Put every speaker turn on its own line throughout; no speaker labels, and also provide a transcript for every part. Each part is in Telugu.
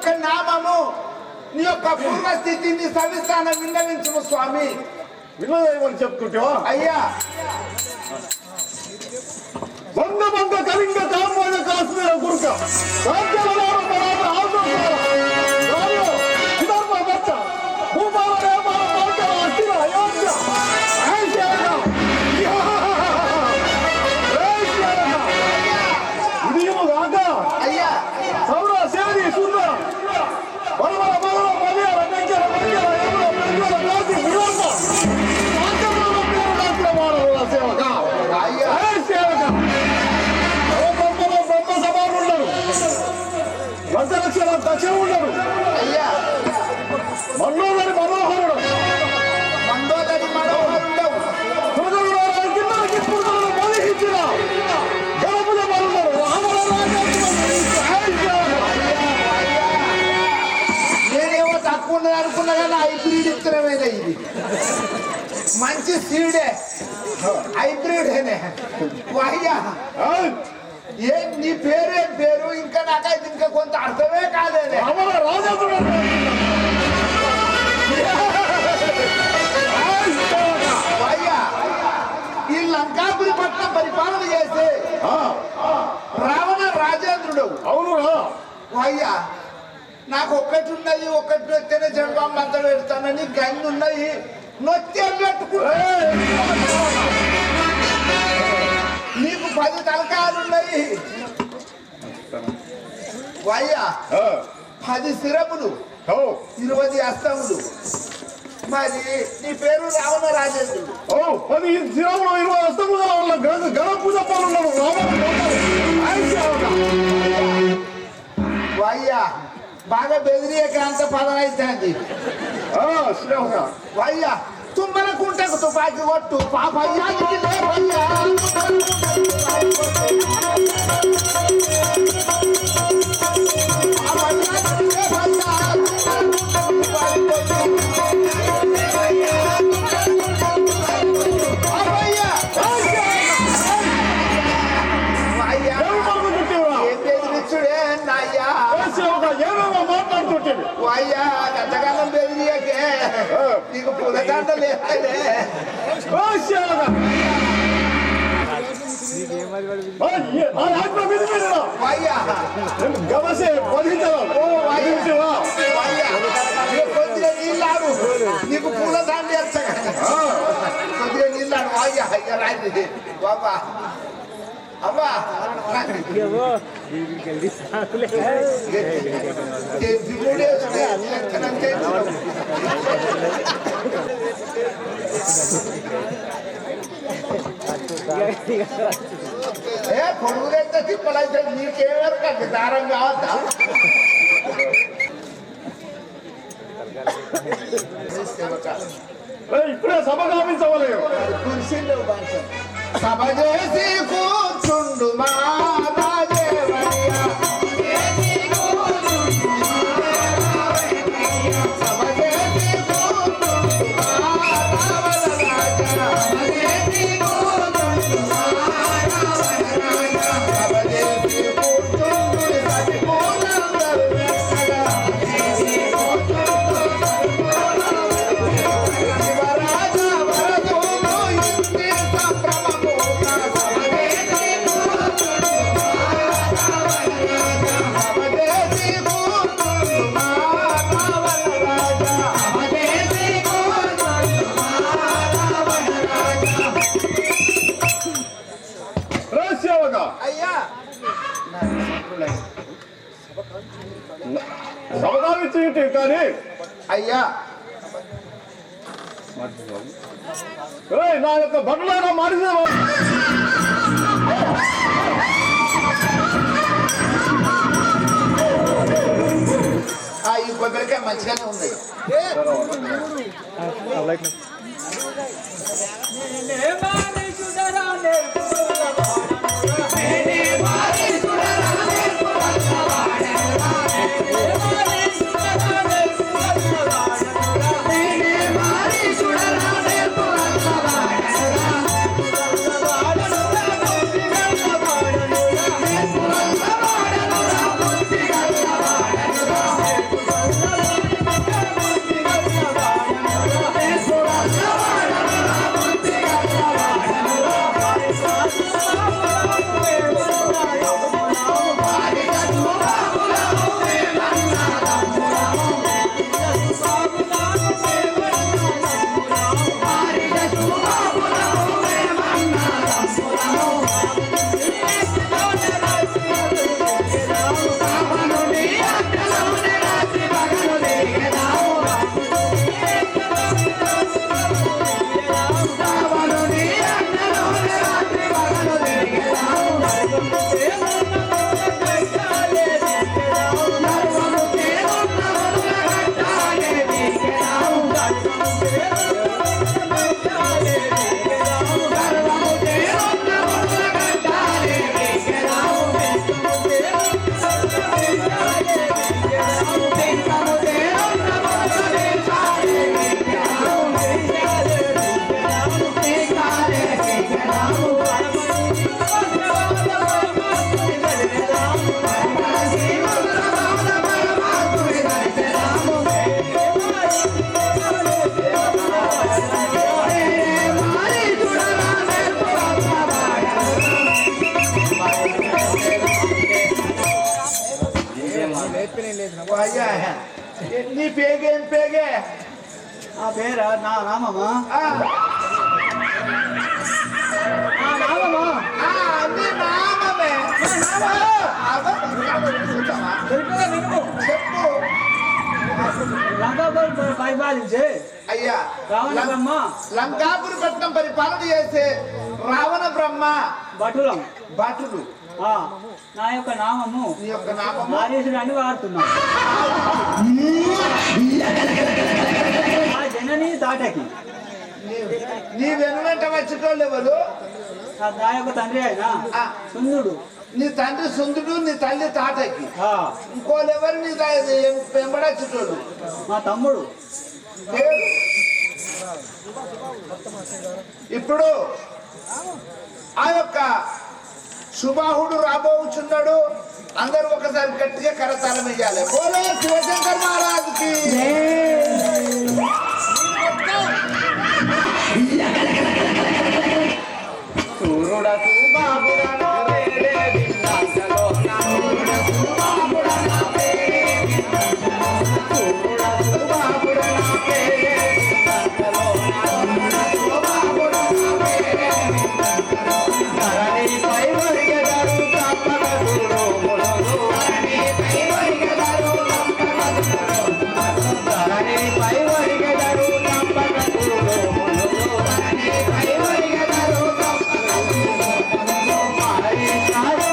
యొక్క నామము నీ యొక్క పూర్వస్థితిని సవిస్తానం విన్నవించుము స్వామి.
విన్నదేమని చెప్తుంటేవా?
అయ్యా
వంద వంద కలింగ కాంబోజ కాశ్మీర గురుక
అయ్యా
సౌర సేవని సుందర బలబల బలబల బలియాల నెంజర బలియాల ఎముల పెంజల రాతి సేవక
అయ్యా
సేవక బ్రహ్మ సభలు ఉన్నారు, లక్ష లక్షల దక్షిణ ఉన్నారు.
అయ్యా
మన్నోదరి మనోహరుడు
మందోదరి మనోహరుడవు
బలిహించిన గణపుల బలున్నారు.
నేనేమో తక్కువ ఉన్నది అనుకున్నా కానీ హైబ్రిడ్ ఇత్తనమేనా ఇది? మంచి సీడే హైబ్రిడ్ అనే అయ్యా. ఏ నీ పేరేం పేరు? ఇంకా నాకైతే ఇంకా కొంత అర్థమే కాలేదే.
రాజేంద్రుడు
అయ్యా ఈ లంకాపురి పట్నం పరిపాలన చేసే రావణ రాజేంద్రుడు.
అవును
అయ్యా నాకు ఒక్కటి ఉన్నది, ఒక్కటి నొత్తేనే జనబాంబు అంతా పెడతానని గన్ను ఉన్నది, నొత్తే పెట్టుకుంటా. నీకు 10 తలకాయలు ఉన్నాయి అయ్యా, 10 శిరములు, 20 హస్తములు. మరి నీ పేరు రావణ రాజేంద్రుడు.
10 శిరములు 20 హస్తములు గణ పూజ పాల్గొన్నాడు.
అయ్యా బాగా బెదిరియక అంత పదనైతుంది. అయ్యా తుమ్మలకుంటకు తుపాకి కొట్టు పాప అయ్యాకి లేవయ్యా. అయ్యా గతకాలం బెదిరియకే నీకు పులదండ లేదే. అయ్యా కొద్దిగా నీళ్ళాడు, నీకు పూలదండ ఎచ్చగా కొద్దిగా నీళ్ళాడు. అయ్యా అయ్యా రాండి బాబా అవ్వా కొడుకులైతే తిప్పలైతే నీకేమరకండి దారం కావద్దా?
ఇప్పుడే సభ కావించవలేదు.
సభ చేసి కూర్చుండు మా రాజేవయ్యా. సభ చేసి కూర్చుండు మా రావణ రాజా. సభ చేసి కూర్చుండు సరిపోనందరూ వెచ్చగా. శివరాజా వరదును ఇంటి సంభ్రమము. సభ చేసి కూర్చుండు మా రావణ రాజా. అయ్యా
సభ కావించి కానీ
అయ్యా
నా యొక్క బట్టలైనా మారిన
ఈ కొబ్బరికాయ మంచిగానే ఉంది. పేగేం పేగే
ఆ పేరా నా నామమ్మా
ఆ,
నామమ్మా
నీ నామమే చెప్పు
లంకాపురం పరిపాలించే
అయ్యా
రావణ బ్రహ్మ
లంకాపురి పట్నం పరిపాలన చేసే రావణ బ్రహ్మ
భటులం
భటుడు
ఆ, నా యొక్క నామము
నీ యొక్క నామము
నారీసుడు అని వాడుతున్నా ఆ జనని తాటకి
నీ వెనునంట వచ్చేటోళ్ళు ఎవరు
నా యొక్క తండ్రి అయినా
ఆ,
సుందుడు
నీ తండ్రి సుందుడు నీ తల్లి తాటకి
ఆ,
ఇంకోళ్ళు ఎవరు నీ వెంబడచ్చేటోళ్ళు
మా తమ్ముడు
పేరు ఇప్పుడు ఆ యొక్క సుబాహుడు రాబోచున్నాడు అందరూ ఒకసారి గట్టిగా కరతాళం వేయాలి బోలో శివశంకర్ మహారాజుకి
సూర్యుడ సుబాహుడా నా వేడే విన్నాసలో నా సూర్యుడ సుబాహుడా నా వేడే సూర్యుడ సుబాహుడా నా వేడే విన్నాసలో నా సుబాహుడా నా వేడే ధరణి పై వరిగెదరు తప్పక సురోములు ధరణి పై వరిగెదరు తప్పక సురోములు ధరణి పై వరిగెదరు తప్పక సురోములు ధరణి పై వరిగెదరు తప్పక సురోములు మారి సారు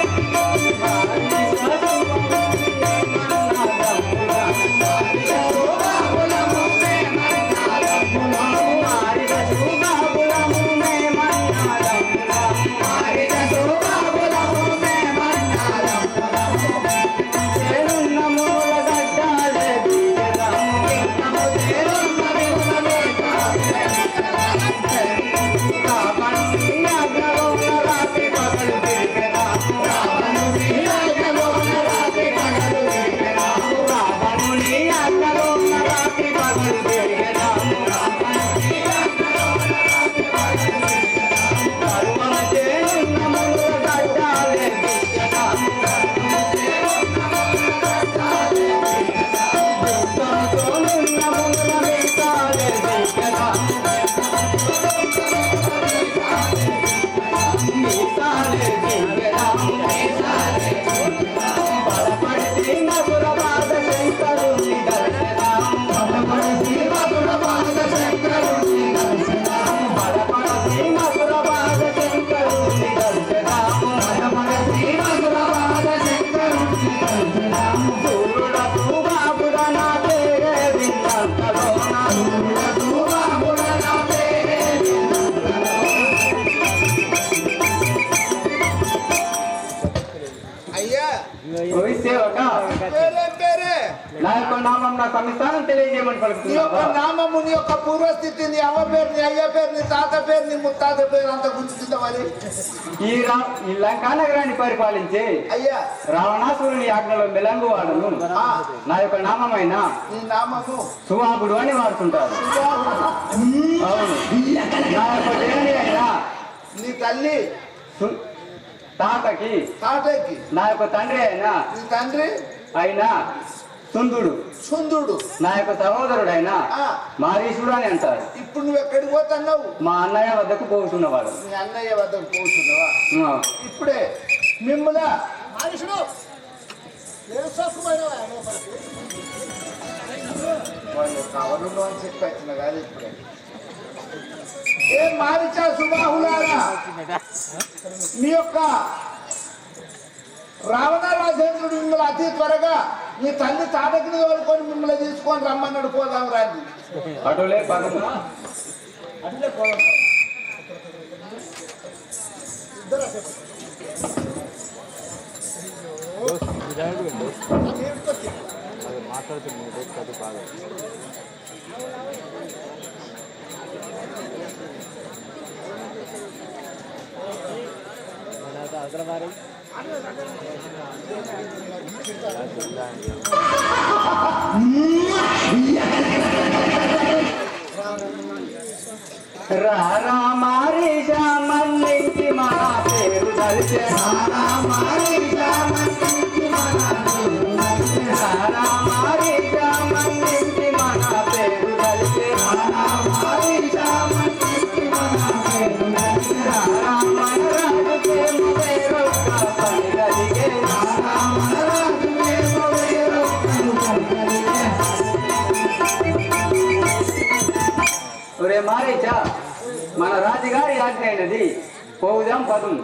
అయ్యా
సేవక
పేరేం పేరే
నా యొక్క నామం నా సంస్థానం తెలియజేయమని
నీ యొక్క
పలుకుతున్నావా
నామము నీ యొక్క పూర్వస్థితి నీ అవ్వ పేరు నీ అయ్య పేరు నీ తాత పేరు నీ ముత్తాత పేరు అంత గుర్తుందా మరి
ఈ లంకా నగరాన్ని పరిపాలించే
అయ్యా
రావణాసురుని ఆజ్ఞలో మెలంగు వాడను
ఆ,
నా యొక్క నామమైన
నీ నామము
సువాహుడు అని వాడుతుంటారు అవును నా యొక్క జనని అయినా
నీ తల్లి
తాతకి
తాటకి
నా యొక్క తండ్రి అయినా
నీ తండ్రి
అయినా సుందుడు
సుందుడు
నా యొక్క సహోదరుడైనా
ఆ,
మారీషుడు అని అంటారు
ఇప్పుడు నువ్వు ఎక్కడికి పోతున్నావు
మా అన్నయ్య వద్దకు పోతున్నవాడు
మీ అన్నయ్య వద్దకు పోతున్నావా ఇప్పుడే మిమ్మల వాళ్ళు కవరులో అని చెప్పి వచ్చిన కాదు ఇప్పుడే ఏ మారిచా సుబాహులారా మీ యొక్క రావణ రాజేంద్రుడు మిమ్మల్ని అతి త్వరగా మీ తల్లి తాటకిని తోలుకొని మిమ్మల్ని తీసుకొని రమ్మన్నాడు పోదాం రాండి
అటులే పదము
అట్లే పోదాం
రారా మారీషా మన్నింటి మన పేరు దలిచే రారా మారీషా మన్నింటి మన పేరు దలిచే రారా మారీషా మన్నింటి
ఒరే మారేచా మన రాజుగారి ఆజ్ఞ అయినది పోదాం పదం.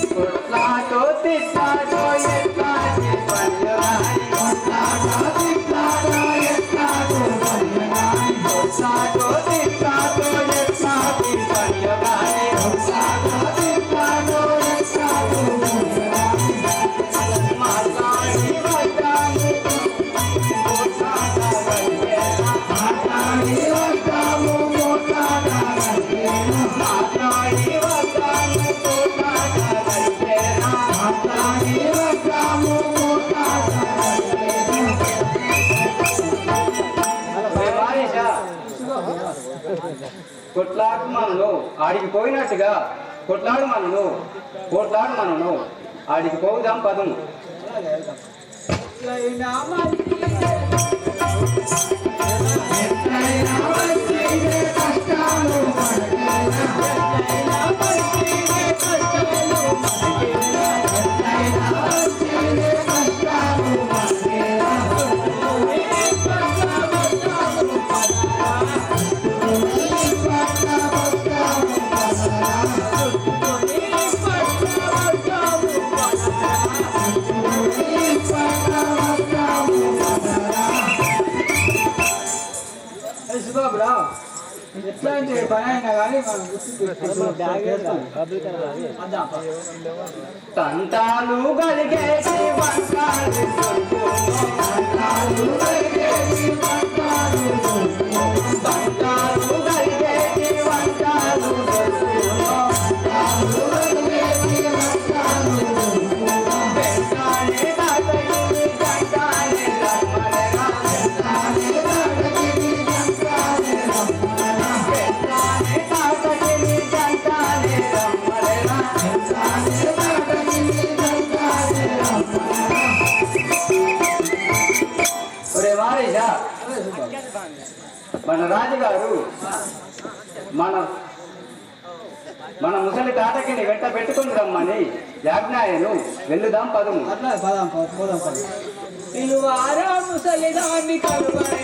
కొట్లాటో తిట్లాటో ఎట్లాంటి పల్లెవాని కొట్లాటో తిట్లాటో ఎట్లాంటి పల్లెవాని కొట్లాటో తిట్లాటో ఎట్లాంటి పల్లెవాని కొట్లాటో తిట్లాటో ఎట్లాంటి పల్లెవాని మాట్లాడి వద్దాము కొట్లాట వల్లేనా మాట్లాడి వద్దాము కొట్లాట వల్లేనా మాట్లాడి వద్దాము కొట్లాట వల్లేనా మాట్లాడి వద్దాము కొట్లాట వల్లేనా. కొట్లాడు మనను ఆడికి పోయినట్టుగా కొట్లాడు మనను ఆడికి పోదాం పదము.
శుభాబురా ఎట్లాంటి పని అయినా కానీ మనం
తంటాలు గలిగేసి వంటాలు తంటాలు గలిగేసి వంటాలు తంటాలు గలిగేసి వంటాలు వెంటానే తాతగిరి గంటానే రమ్మనగా వెంటానే తాతగిరి గంటానే రమ్మనగా వెంటానే తాతగిరి గంటానే రమ్మనగా వెంటానే తాతగిరి గంటానే రమ్మనగా. ఒరే మారేషా మన రాజుగారు మన ముసలి తాతకిని వెంట పెట్టుకుని రమ్మని యాజ్ఞాయను వెళ్ళుదాం పదము.
అట్లా పోదాం పిలువారా ముసలిదాన్ని కలువరి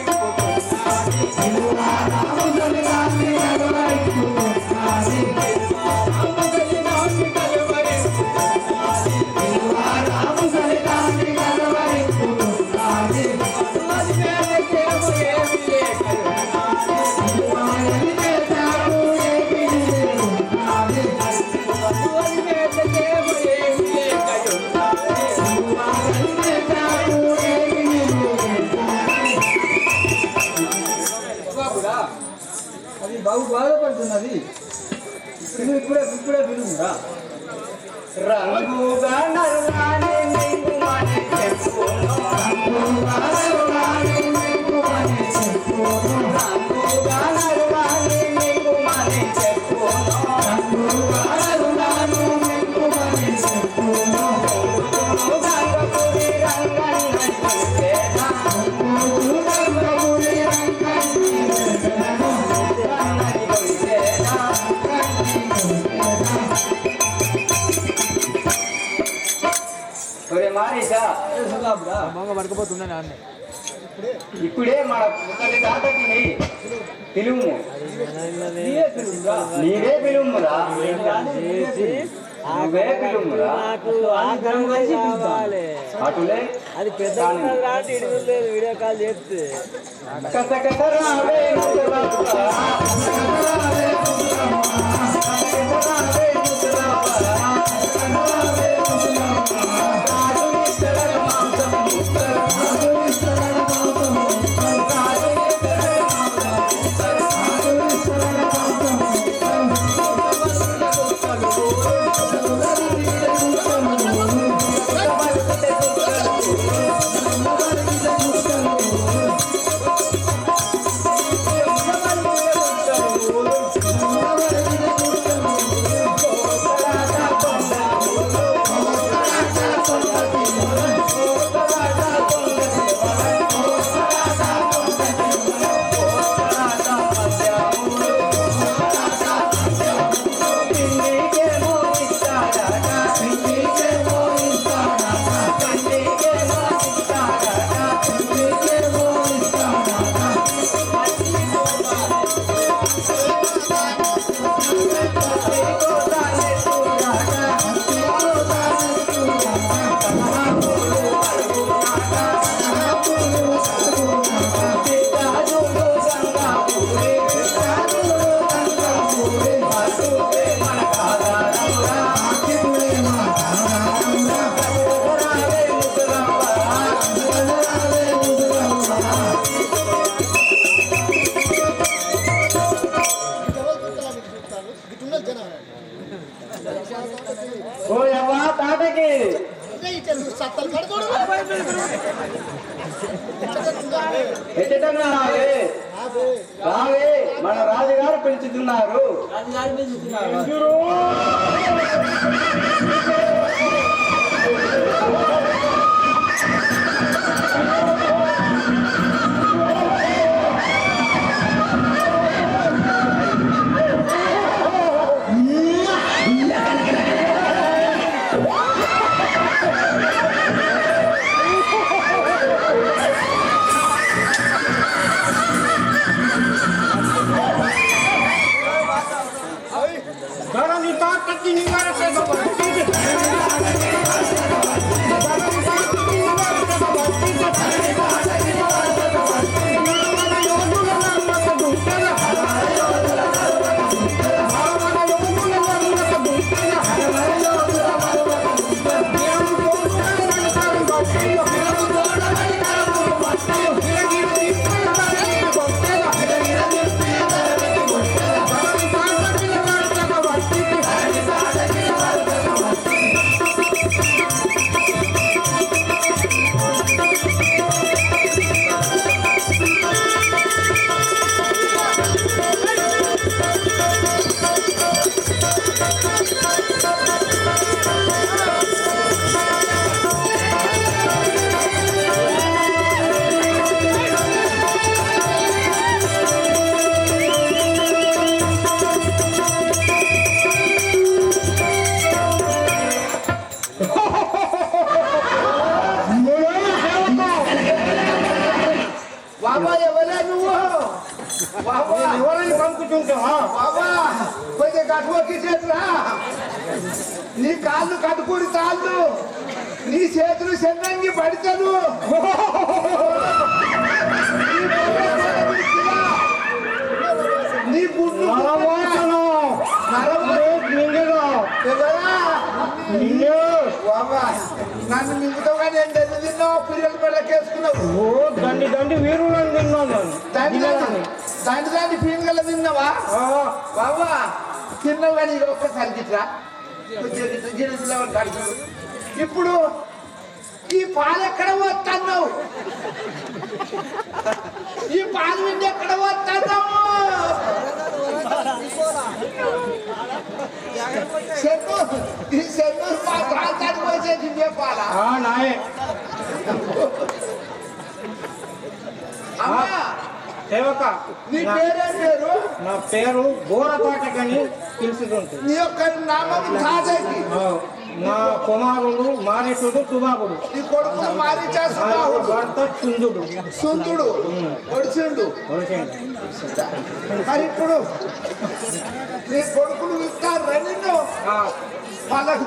అది బాగు బాధపడుతున్నది. ఇప్పుడే పిలువురా.
రంగుగా నరులానే మింగుమని చెప్పును రంగుగా నరులానే మింగుమని చెప్పును రంగుగా నరులానే మింగుమని చెప్పును రంగుగా నరులానే మింగుమని చెప్పును గంగపురి రంగన్న చూసేనా గంగపురి రంగన్న చూసేనా ఒరే మారేషా ఇప్పుడే మన ముసలి తాతకి పిలువు. నీవే పిలువురా నువ్వే పిలువురా అటులే
అది పెద్ద వీడియో కాల్ చేస్తే
కసకస రావే ఓ అవ్వా తాటకి ఎచ్చటన్నా రావే రావే మన రాజుగారు పెంచుతున్నారు.
బాబా ఎవరా నువ్వు? బాబా
ఎవరైనా పంపుతుంటావా?
బాబా కొంచెం కట్టుకోకి చేతురా, నీ కాళ్ళు కట్టుకుని తాళ్ళు, నీ చేతులు చెన్నంగి పడతాను. నీ గుడ్లు బాబా నన్ను మింగుతావుగా, నేను దెబ్బ తిన్నావు, పిల్లలు పిల్లకేసుకున్నావు.
ఓ దండి దండి వీరులను తిన్నాను.
దాని పీనుగల తిన్నావా? బాబా తిన్నావు కానీ ఇది ఒక్కసారి గిట్రా ఇప్పుడు ఈ పాలు ఎక్కడ పోతున్నావు? ఈ పాలు విండి ఎక్కడ పోతున్నావు? ఈ చెన్నూరు ప్రాంతానికి వచ్చేది ఇవే పాలా?
నాయే
అమ్మా
సేవక,
నీ పేరేం పేరు?
నా పేరు బోరపాటకని పిలుచుకుంటుంది.
నీ యొక్క నామం తాజాకి.
నా కుమారుడు మారేశుడు సుబాబుడు,
నీ కొడుకును మారిచా సుబాహుడు,
భర్త కుందుడు
సుందుడు ఒడిచిండు. మరి ఇప్పుడు నీ కొడుకులు ఇస్తారు నిన్ను వాళ్ళకు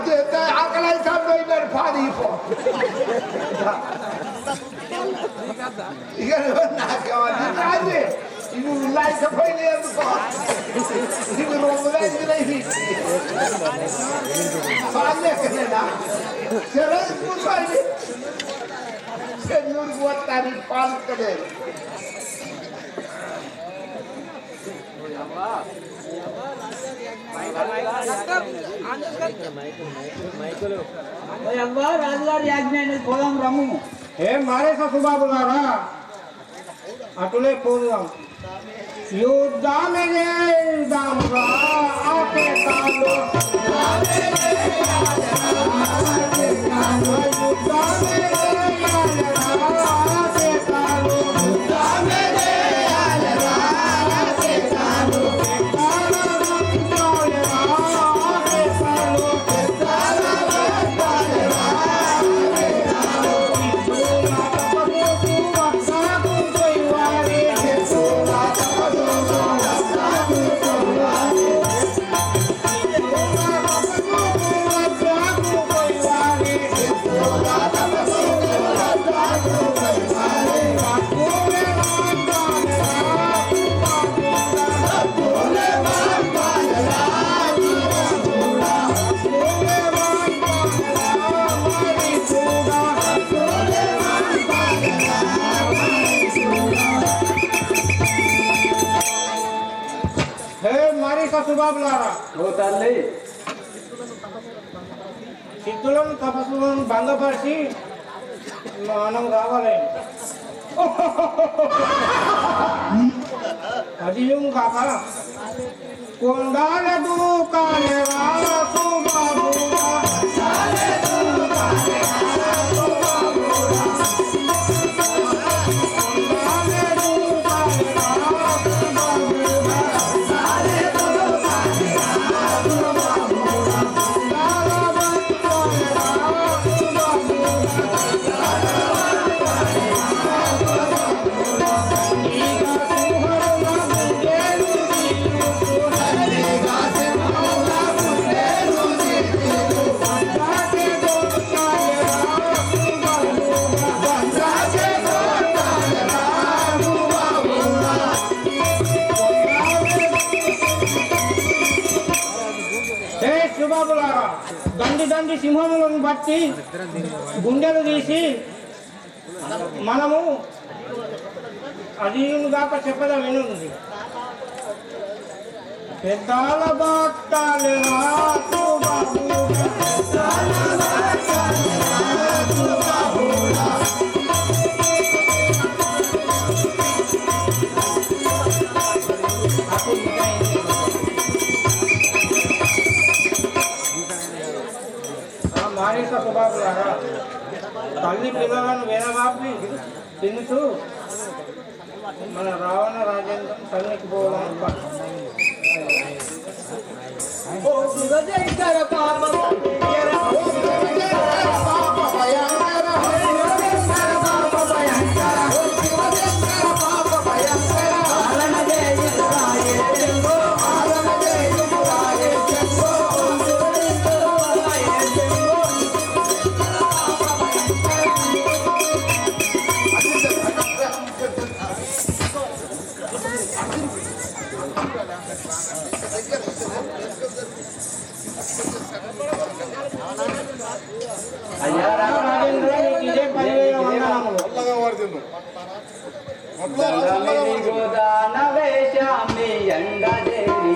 ఆకలి పోయినాడు పాడిపో. ఇక నాకేమన్నా కాదు, ఇవి ఉల్లాసపోయినా ఎందుకో, ఇవి రొమ్ముగా ఎదిగినాయి పాలేకనేనా? సరే కూర్చోండి, చెన్నూరుకు వస్తాను పాలుకలేదు.
రాజుగారి యాజ్ఞ అనేది పోదాం రమ్ము.
ఏం మారేశ సుబాబు గారా? అటులే పోదాం. యుద్ధామే యుద్ధాం రా ఆకే కాలో, యుద్ధామే
బాబులారా,
ఓ తల్లి,
సిద్ధులను తపస్సులను భంగపరిచి మనం కావాలి. అదియం కాక కొండాలదు కాలేరా బాబులారా, దండి సింహములను బట్టి గుండెలు తీసి మనము అది దాకా చెప్పదా వినుంది. పెద్దాల బాటాలే మానేస బాబులారా, తల్లి పిల్లలను వేదబాపి తినుతూ మన రావణ రాజేంద్రం తల్లికి పోవడం
అయ్యా
రాజేంద్ర, ఇదే 10,000 వందనములు.
వేషామి ఎండదేరి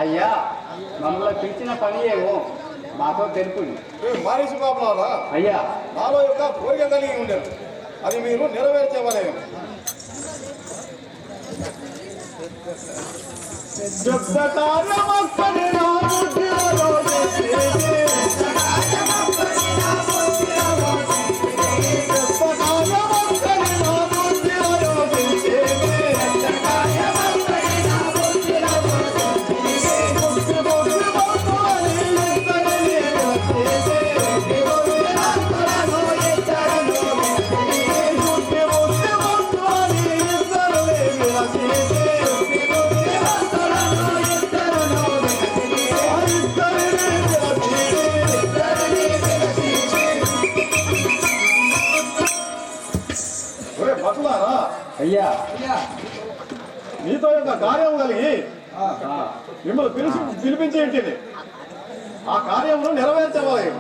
అయ్యా, మమ్మల్ని పిలిచిన పని ఏమో మాతో తెలుపుని.
మానేసి బాబులారా,
అయ్యా,
నాలో యొక్క కోరిక కలిగి ఉండేది, అది మీరు నెరవేర్చేవలేను.
అయ్యా,
మీతో యొక్క కార్యం కలిగి మిమ్మల్ని పిలిపించేంటి, ఆ కార్యమును నెరవేర్చవాలి.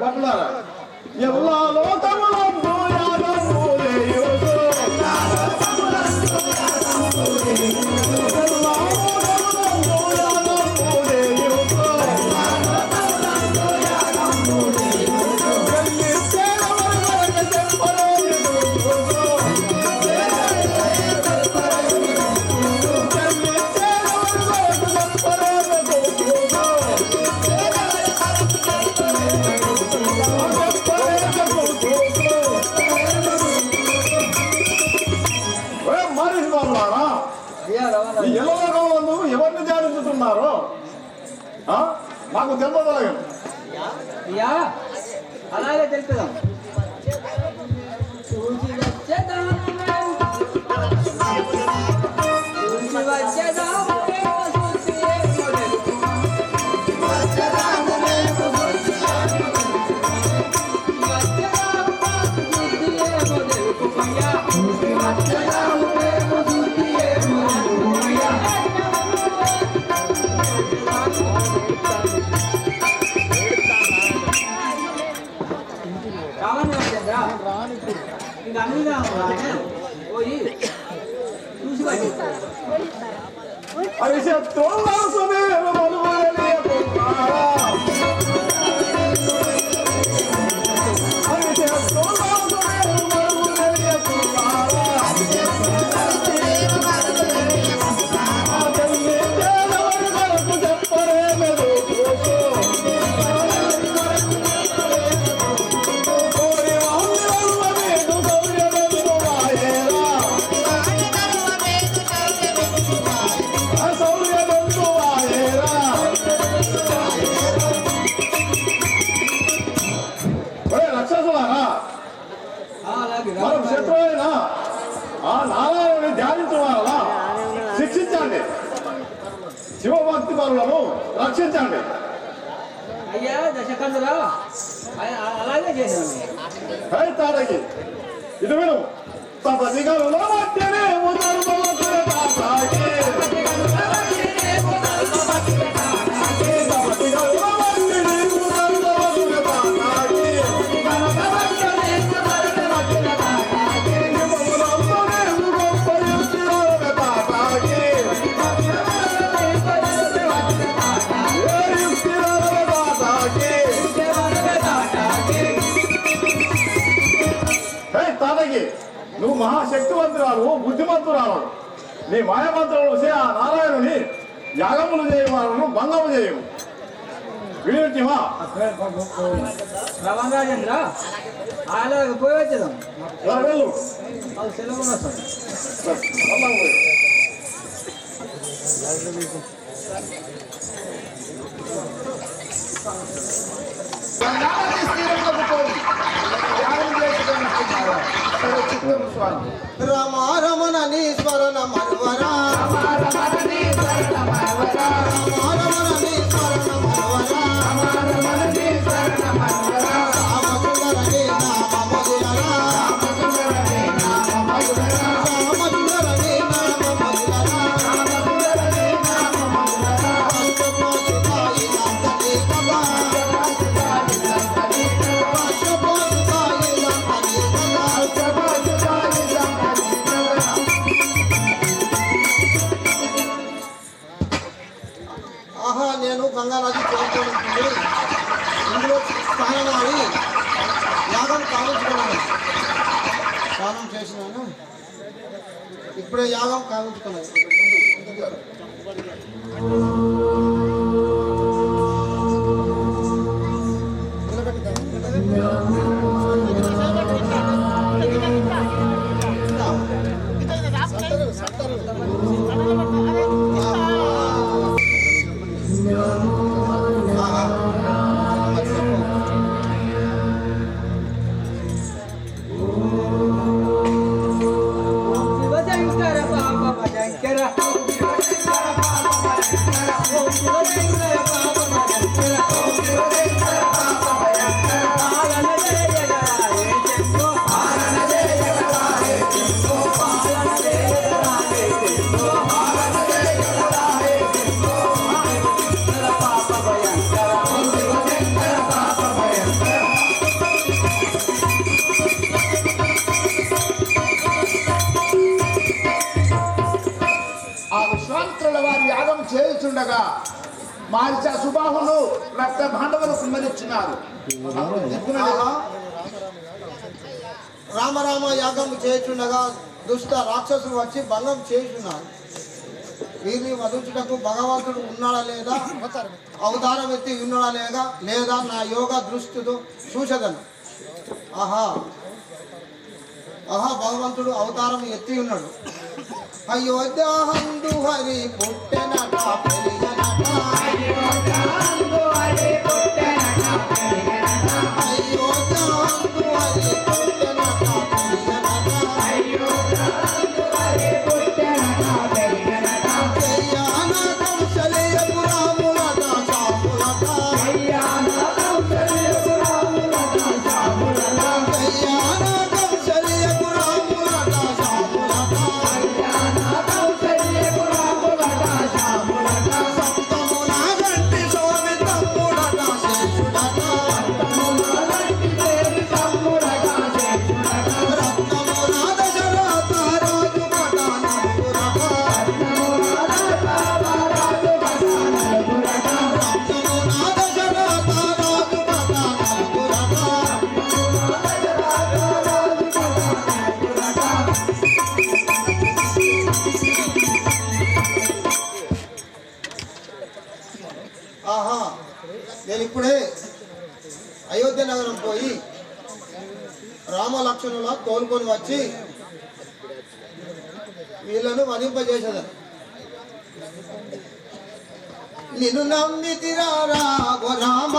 భటులారా, ఎల్లా లోకములందు ఉన్నారో మాకు తెలియదు.
అయ్యా అలాగే తెలుపుదాం. చూసి వచ్చేదాం పోయి చూసి
మనం శత్రువైనా ఆ నారాయణుని ధ్యానించవాలా శిక్షించండి, శివభక్తి పరులను రక్షించండి.
అయ్యా దశకందురా అలాగే చేశాను.
తారకి ఇది విను. తపదిగలో మధ్యనే నువ్వు మహాశక్తివంతురాలు, బుద్ధిమంతురాలు. నీ మాయమంత్రులు ఆ నారాయణుని యాగములు చేయవాలను భంగము చేయము. వినివా
రవణరాజేంద్ర అలాగే పోయి వచ్చేదాం.
వెళ్ళు.
అది సెలవు
రమారమణీశ్వరణ మనువరా నేను గంగా నది చేరుకోవాలనుకుంది. ఇందులో స్నానమాడి యాగం కావించుకున్నాను. స్నానం చేసినాను, ఇప్పుడే యాగం కావించుకున్నాను.
చేయుచుండగా మారిచ సుబాహులు రక్త భాండవులు కుమ్మరించున్నారు.
రామరామ యాగం చేయుచుండగా దుష్ట రాక్షసులు వచ్చి భంగం చేయుచున్నారు. వీరిని వధించుటకు భగవంతుడు ఉన్నాడా లేదా, అవతారం ఎత్తి ఉన్నాడా లేదా నా యోగ దృష్టితో చూసగలను. ఆహా ఆహా భగవంతుడు అవతారం ఎత్తి ఉన్నాడు. అయోధ్య హందు హరి పుట్టెనట పెరిగనట అయోధ్య హందు హరి పుట్టెనట పెరిగనట అయోధ్య హందు హరి పుట్టెనట పెరిగనట అయోధ్య హందు హరి పుట్టెనట పెరిగనట కళ్యాణ కౌశల్యపు రాములట సాములట కళ్యాణ కౌశల్యపు రాములట సాములట కళ్యాణ కౌశల్యపు రాములట సాములట ఆహా నేను ఇప్పుడే అయోధ్య నగరం పోయి రామలక్ష్మణుల తోలుకొని వచ్చి వీళ్ళను వధింపజేసేదాన్ని. నిన్ను నమ్మితిరా రాఘవ రామ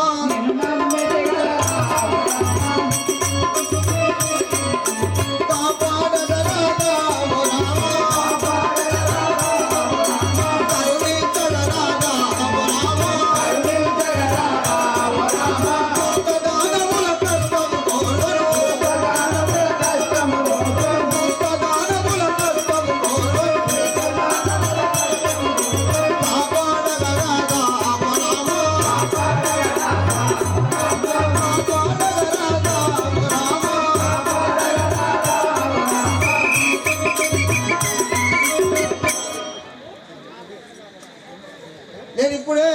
నేను ఇప్పుడే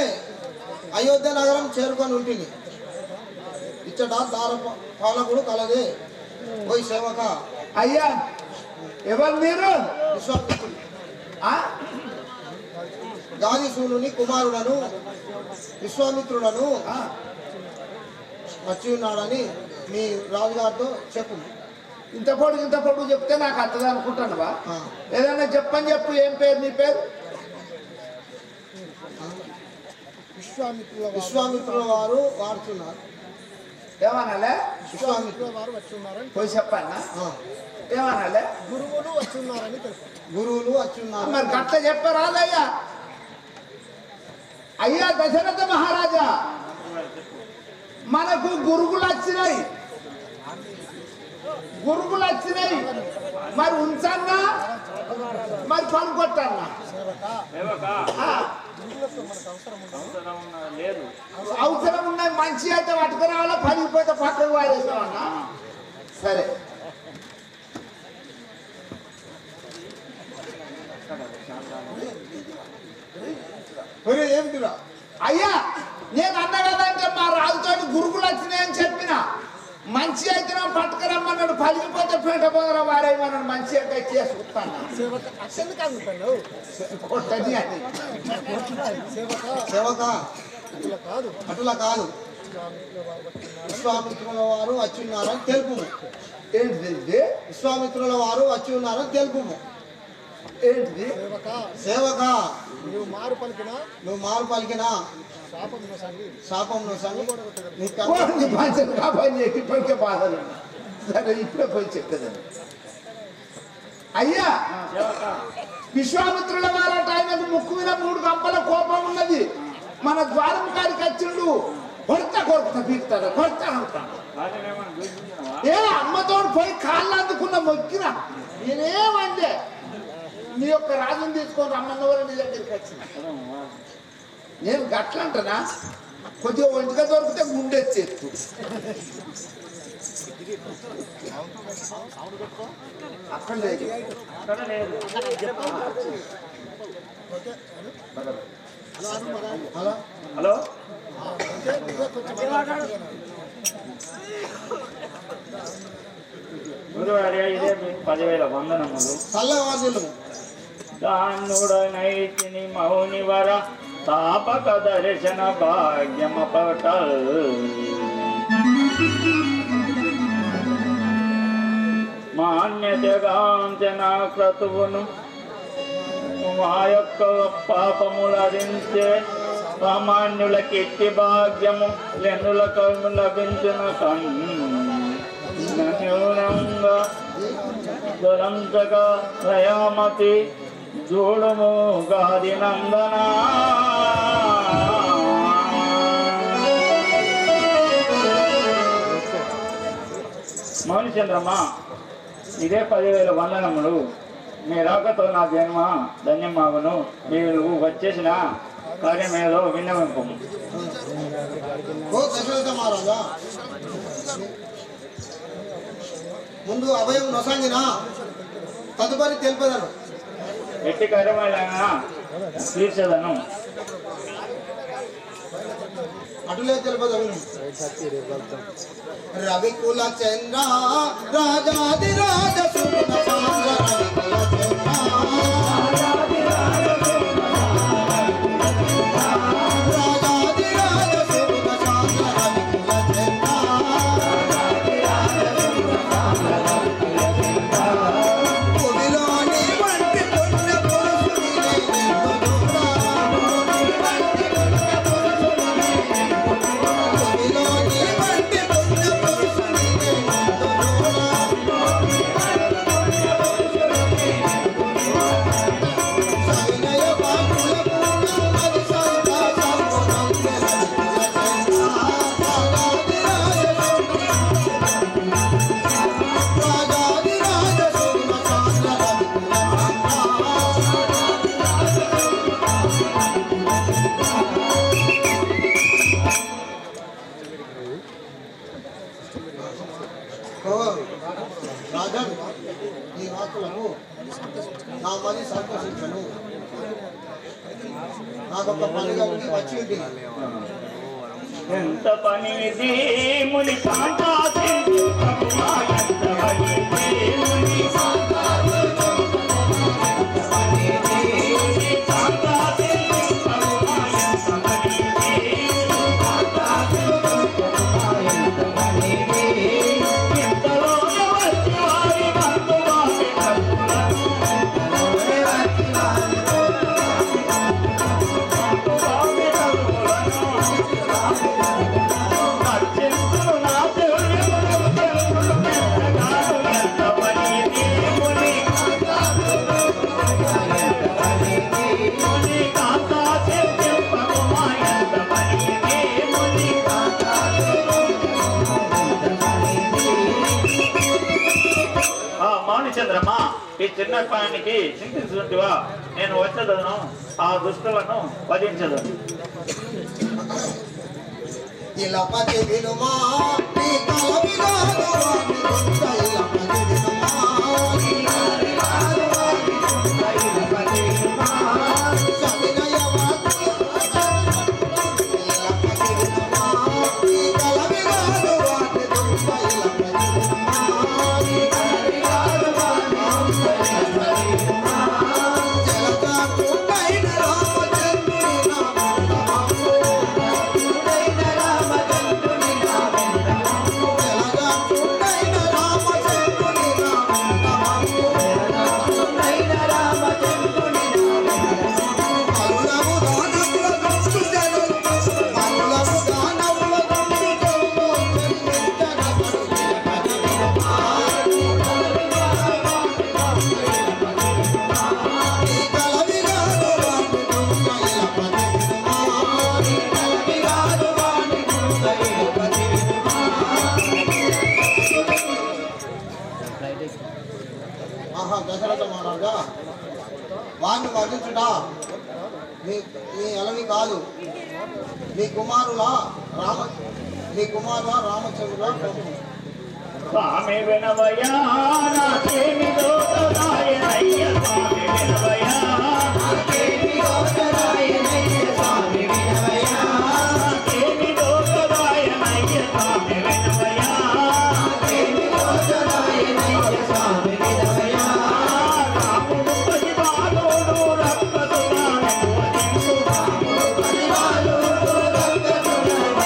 అయోధ్య నగరం చేరుకొని ఉంటుంది. ఇచ్చట దార పాలకుడు కలదే. పోయి సేవక
అయ్యా ఎవరు మీరు?
విశ్వామిత్రుడు గాదిసూనుని కుమారుడను విశ్వామిత్రుడను వచ్చి ఉన్నాడని మీ రాజుగారితో చెప్పు.
ఇంత పొడుగు చెప్తే నాకు అర్థం అనుకుంటాను బా. ఏదైనా చెప్పని చెప్పు. ఏం పేరు నీ పేరు?
విశ్వామిత్రుల వారు వాడుతున్నారు.
ఏమనాలే?
విశ్వామిత్రుల వారు వచ్చి ఉన్నారని
పోయి చెప్పన్నా. ఏమనాలే?
గురువులు వచ్చి ఉన్నారని తెలుసు. గురువులు వచ్చి ఉన్నారు.
మరి గట్ల చెప్పరాదయ్యా. అయ్యా దశరథ మహారాజా, మనకు గురుగులు వచ్చినాయి. మరి ఉంచన్నా, మరి పనుకొట్టన్నా. అవసరం ఉన్నాయి. మంచి అయితే పట్టుకురావాలా, పనిపోతే పక్కకు వారేసామన్నా. సరే
ఏమిటిరా
అయ్యా, నేను అన్న కదంటే మా రాజుతో గురుగులు వచ్చినాయని చెప్పిన. మంచి అయితే పట్టుకురమ్మన్నాడు, పలిగిపోతే పేట పోదరా వారేమన్నాడు. మంచి అయితే చేసుకుంటాను.
సేవక అటులా కాదు. విశ్వామిత్రుల వారు వచ్చి ఉన్నారని తెలుపుము.
ఏంటిది?
విశ్వామిత్రుల వారు వచ్చి ఉన్నారని తెలుపుము.
ఏంటిది?
సేవక నువ్వు మారు పలికినా శాపం నొసంగి
ఇప్పటికే బాధలు. సరే ఇప్పుడే పోయి చెప్పేదండి. అయ్యా విశ్వామిత్రుల వారట, ఆయనకు ముక్కు మీద 3 గంపల కోపం ఉన్నది. మన ద్వారం కాడికి వచ్చిండు. కొడతా పీకుతాడు, కొడతా అంటాడు. ఏ అమ్మతో పోయి కాళ్ళు అందుకున్న మొక్కిన నేనేమండే నీ యొక్క రాజుని తీసుకొని రమ్మన్న వాళ్ళు నీ దగ్గరికి వచ్చిన. నేను గట్లంటనా? కొద్దిగా ఒంటిగా దొరికితే గుండెచ్చేస్తూ. అక్కడ లేదు.
హలో ఇదే 10,000 వందనములు. దానుడనైతిని మౌనివర తాపక దర్శన భాగ్యమ పటల్. మాన్యతగాంచన క్రతువును
మా యొక్క పాపములరించే సామాన్యులకి ఎట్టి భాగ్యము లెన్నులకు లభించిన కన్యూనంగా జ్వలంచగా దయామతి చూడుము గాది నందన మౌనిచంద్రమ్మ, ఇదే 10,000 వందనములు. మీ రాకతో నా జన్మ ధన్యమాగును. మీరు వచ్చేసిన కార్యమేదో విన్నవింపు.
ఓ దశరథ మహారాజా, ముందు అభయం నొసంగిన తదుపరి తెలిపేదను.
ఎట్టి కార్యమైనా తీర్చేదను.
అటులే తెలిపేదను. రవికుల చంద్ర రాజాది రాజ సుగుణ సాంద్ర రవికుల చంద్ర రాజాది రాజ సుగుణ సాంద్ర రవికుల చంద్ర భూమిలోని వంటి పుణ్య పురుషుని భూమిలోని వంటి పుణ్య పురుషుని సవినయ బాపుల పూర్ణమది రాజాది రాజ సుగుణ సాంద్ర రవికుల ఓ రాజన్, నీ వాక్కులను నా మది సంతోషించను. నాకొక పనిగా ఉండి వచ్చి ఉంటుంది.
ఎంత పనిది ముని కాంతాసింధు ప్రభువా, ఎంత పనిది ముని కాంతాసింధు ప్రభువా, ఎంత పనిది ముని కాంతాసింధు ప్రభువా, ఎంత పనిది ముని కాంతాసింధు ప్రభువా, ఎంత పనిది. ఇంతలోన వచ్చి వారి బంధువారి భక్తులను, ఇంతలోనే వచ్చి వారి బంధువారి అర్చించును నా శౌర్యమును తెలుగులు మెత్తగాను. ఎంత పనిది ముని ముని కాంతాసింధు ప్రభువా, ఎంత పనిది ముని మాణిచంద్రమ్మ, ఈ చిన్న పనికి చింతించుంటివా? నేను వచ్చేదను, ఆ దుష్టులను వధించదను.
ఇలపతి వినుమా నీ కల వినాదు వాని దొంత ఇలపతి వినుమా సవినయ వాక్కుల ఇలపతి వినుమా నీ కల వినాదు వాని దొంత ఇలపతి వినుమా జలగా కుండైన రామచంద్రుని నామము దశరథ మహారాజా, వారిని వధించుట మీ అలవి కాదు. మీ కుమారుల రామచంద్రుల ప్రభు.
స్వామి వినవయా, నాకేమి దోషరాయనయ్య స్వామి వినవయా, నాకేమి దోషరాయనయ్య స్వామి వినవయా, నాకేమి దోషరాయనయ్య స్వామి వినవయా, నాకేమి దోషరాయనయ్య స్వామి వినవయా. రాముడు పసిబాలుడు రక్తసుగాను వధించు, రాముడు పసిబాలుడు రక్తసుగాను,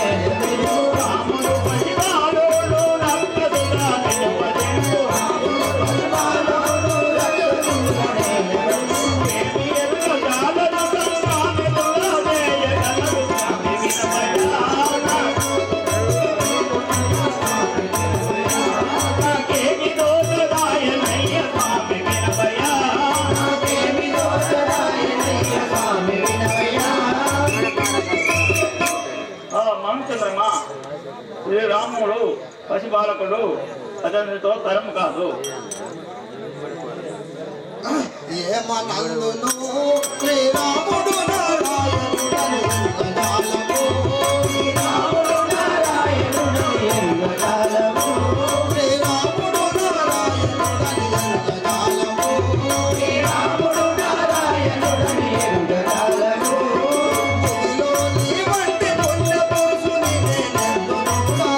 రాముడు పసిబాలుడు రక్తసుగాను వధించు, రాముడు పసిబాలుడు రక్తసుగాను. ఏమి ఎరుగ మౌనచంద్రమా, శ్రీరాముడు పసిబాలకుడు, అతనితో తరం కాదు.
ఏమనందును శ్రీరాముడు నారాయణుడని ఎంగజాలము. శ్రీరాముడు నారాయణుడని ఎంగజాలము. శ్రీరాముడు నారాయణుడని ఎంగజాలము. శ్రీరాముడు నారాయణుడని ఎంగజాలము. భూమిలో నీ వంటి పుణ్య పురుషుని నేనెందునుగా.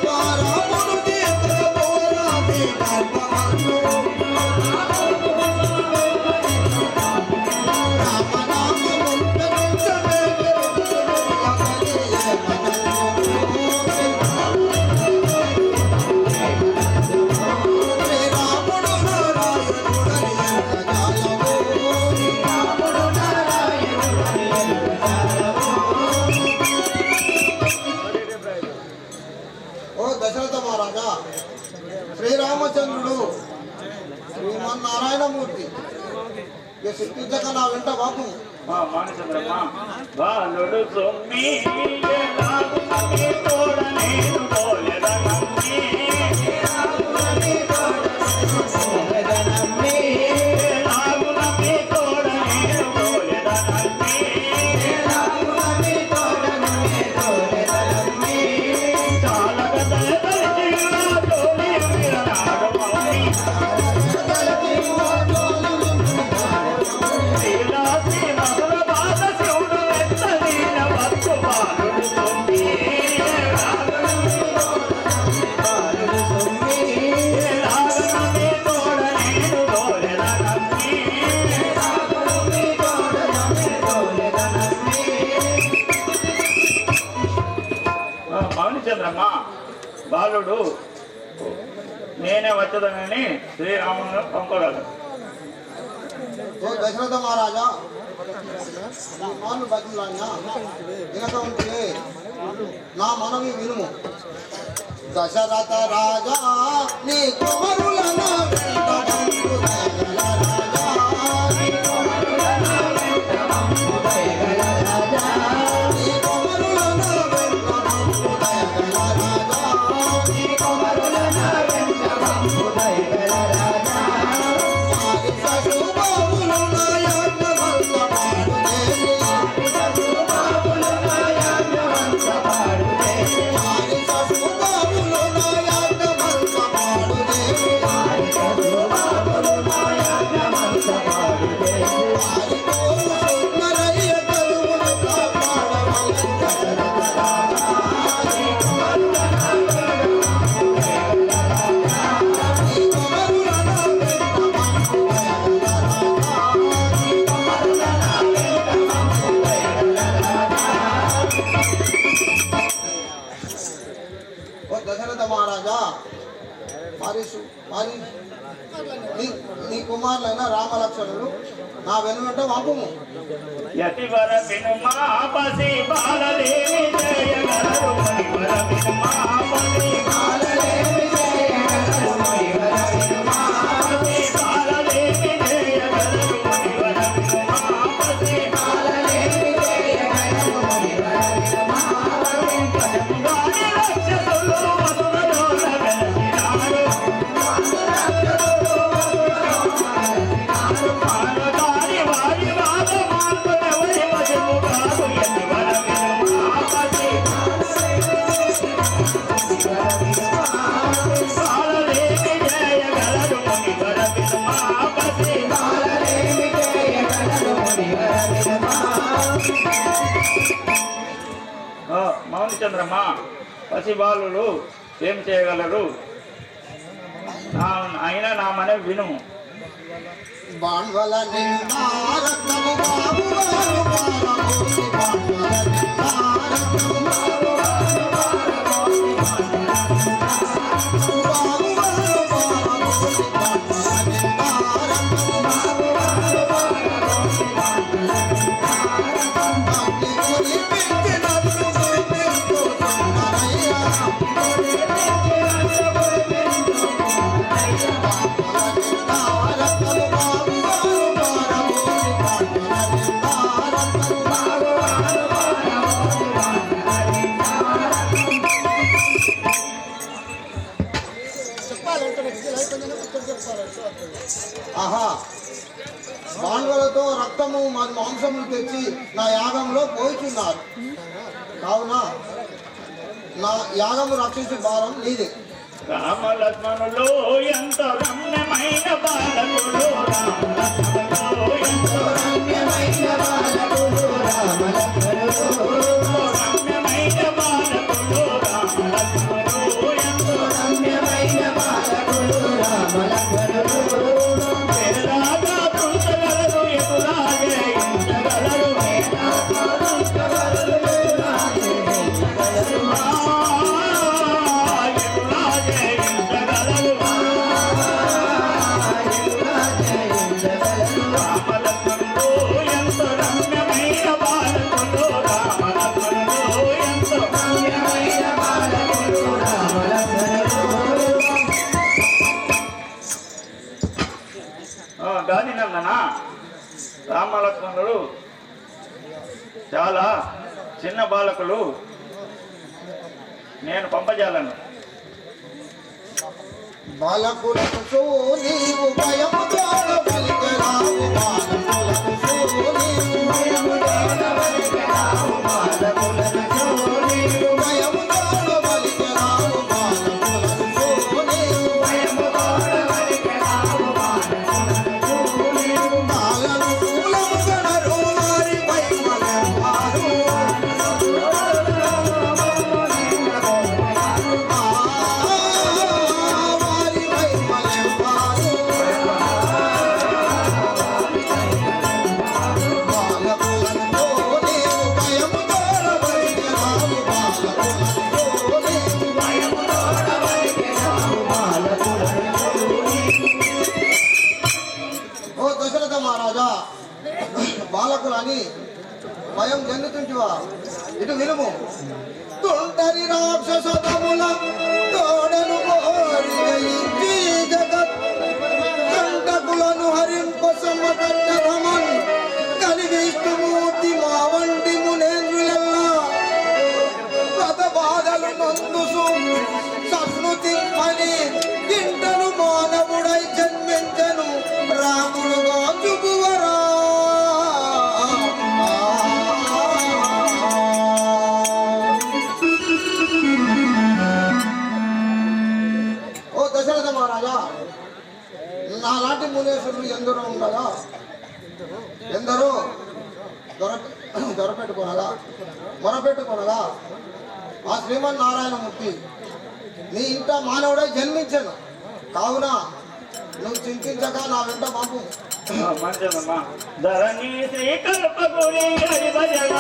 రాముడు తీర్చబోరాది గర్భమందు. ఓ దశరథ మహారాజా, శ్రీరామచంద్రుడు శ్రీమన్నారాయణమూర్తి ఇక సిద్ధించక నా వెంట బాపు.
మౌనచంద్రమా, బాలుడు సొమ్మి ఎలాగు నమ్మి తోడ నేను తోలెదనమ్మి. ఎలాగు నమ్మి తోడ నేను తోలెదనమ్మి. చాలక దయదలిచియున్న తోలి విరనాడు మౌని. శ్రీలాసి మధుర బాధ శివుడు వెచ్చదీన వత్తు బాలుడు సొమ్మి. ఎలాగు నమ్మి తోడ నేను తోలెదనమ్మి. మౌనచంద్రమ్మ, బాలుడు నేనే వచ్చదనని శ్రీరామును పంపగలడు.
ఓ దశరథ మహారాజా, మాను బతులా냐 వినక ఉంటే నా మనవి వినుము. దశరథ రాజా నీ కుమారుల నా వెంట బంధు దయగల రాజా. నీ కుమారుల నా వెంట బంధు దయగల రాజా. నీ కుమారుల నా వెంట బంధు దయగల రాజా. నీ కుమారుల నా వెంట బంధు దయగల రాజా. వారి సశుభావులు నా యాజ్ఞవంత పాడుదేవి. వారి సశుభావులు నా యాజ్ఞవంత పాడుదేవి. వారి సశుభావులు నా యాజ్ఞవంత పాడుదేవి. వారి సశుభావులు నా యాజ్ఞవంత పాడుదేవి. వారి కోరు సుందరయ్య కలువులు కాపాడవలె దశరథ రాజా. నీ కుమారుల నా వెంట బంధు దయగల రాజా. నీ కుమారుల నా వెంట బంధు దయగల రాజా. నీ కుమారుల నా వెంట బంధు దయగల రాజా. ఓ దశరథ మహారాజా, నీ కుమారులైన రామలక్ష్మణులు నా వెనువెంట పంపుము.
యతివర వినుమా పసి బాలదేవి జయగలరు మణివర వినుమా పసి
బాలదేవి జయగలరు మణివర వినుమా.
పసి బాలదేవి జయగలరు మణివర వినుమా పసి
బాలదేవి జయగలరు మణివర వినుమా.
వారి రక్షసులు మధురలోన వెలసినారు. మానవారి వారి వాద మార్పునెవరి వశము కాదు. యతివర వినుమా పసి బాలదేవి జయగలరు మణివర వినుమా పసి
బాలదేవి జయగలరు మణివర వినుమా.
మౌనచంద్రమ్మ, పసిబాలులు ఏం చేయగలరు? అయినా నా మనవి వినుము.
బాణ్వల నిన్నారత్నము బాబువారు పారమోసి. బాణ్వల నిన్నారత్నము బాబువారు పారమోసి. బాబువారు పారమోసి. బాణ్వల నిన్నారత్నము బాబువారు పారమోసి. అగ్ని కురిపించినట్లు కురిపించు సుందరయ్య. బాణ్వల నిన్నారత్నము బాబువారు పారమోసి. బాణ్వల బాండ్వలతో రక్తము మరి మాంసములు తెచ్చి నా యాగంలో పోయిచున్నారు. కావున నా యాగము రక్షించే భారం నీదే.
రామ లక్ష్మణులు ఎంతో రమ్యమైన బాలకులు, ఎంతో రమ్యమైన బాలకులు, రమ్యమైన బాలకులు ఎంతో రమ్యమైన బాలకులు పేదలాగా పుంచగలరు ఎదురాగే ఇంచగలరు గాదినందనా రామలక్ష్మణుడు చాలా చిన్న బాలకులు, నేను పంపజాలను.
బాలకులకు నీవు భయము తోడవలికెరావు, బాలకులకు నీవు భయము తోడవలికెరావు, బాలకులకు నీవు భయము తోడవలికెరావు, బాలకులకు నీవు భయము తోడవలికెరావు, బాలకులకు నీవు బాలకులకు గణరు వారి భయమలెంపారు, బాలకులని భయం చెందుతుంటివా? ఇటు వినుము. తొంటరి రాక్షసముల తోడను కోరిగయించి జగత్ కంటకులను హరింప సమకట్టమన్ కలిగిష్టమూర్తి మా వంటి మునేంద్రులెల్లా రథ బాధలు నందుసు సస్మృతి అని ఇంటను మానవుడై జన్మించను రాముడుగా చూపువరా. ఓ దశరథ మహారాజా, నాలాంటి మునేశ్వరులు ఎందరో ఉండగా ఎందరో మొరపెట్టుకొనగా ఆ శ్రీమన్నారాయణమూర్తి నీ ఇంట మానవుడై జన్మించను. కావున నువ్వు చింతించక నా వెంట పంపు.
మంచిదమ్మా. ధరణి శ్రీకల్పగురి హరిభజన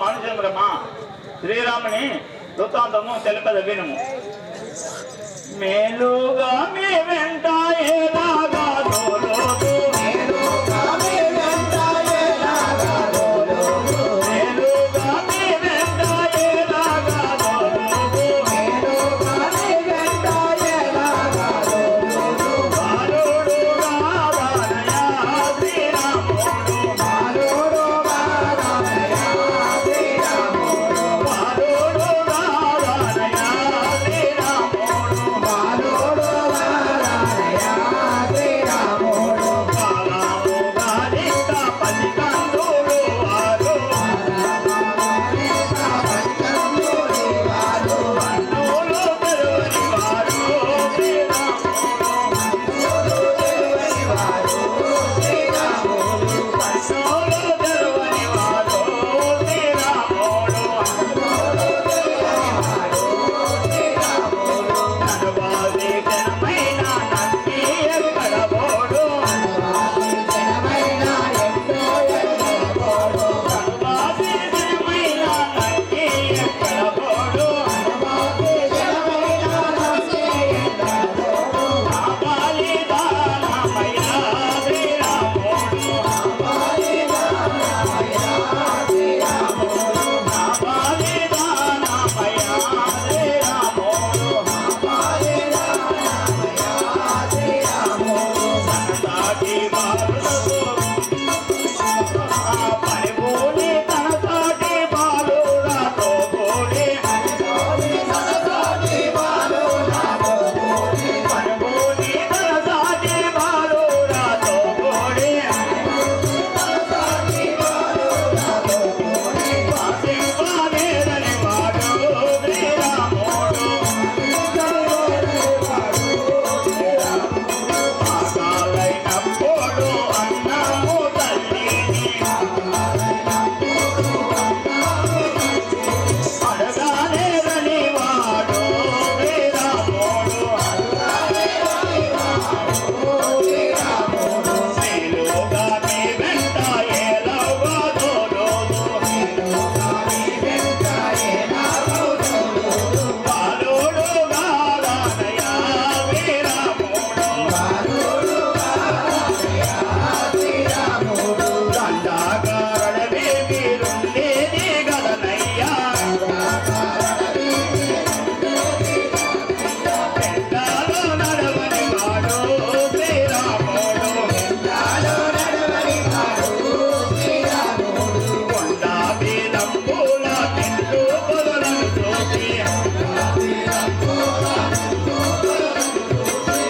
మనుషులమ్మా. శ్రీరాముని వృత్తాంతము తెలిపద వినుము. మేలుగా మీ వెంట ఏలాగా దోలోదు, మేలుగా మీ వెంట ఏలాగా దోలోదు, మేలుగా మీ వెంట ఏలాగా దోలోదు, మేలుగా మీ వెంట ఏలాగా దోలోదు. బాలుడు రావణయా శ్రీరాముడు, బాలుడు రావణయా శ్రీరాముడు, బాలుడు రావణయా శ్రీరాముడు, బాలుడు రావణయా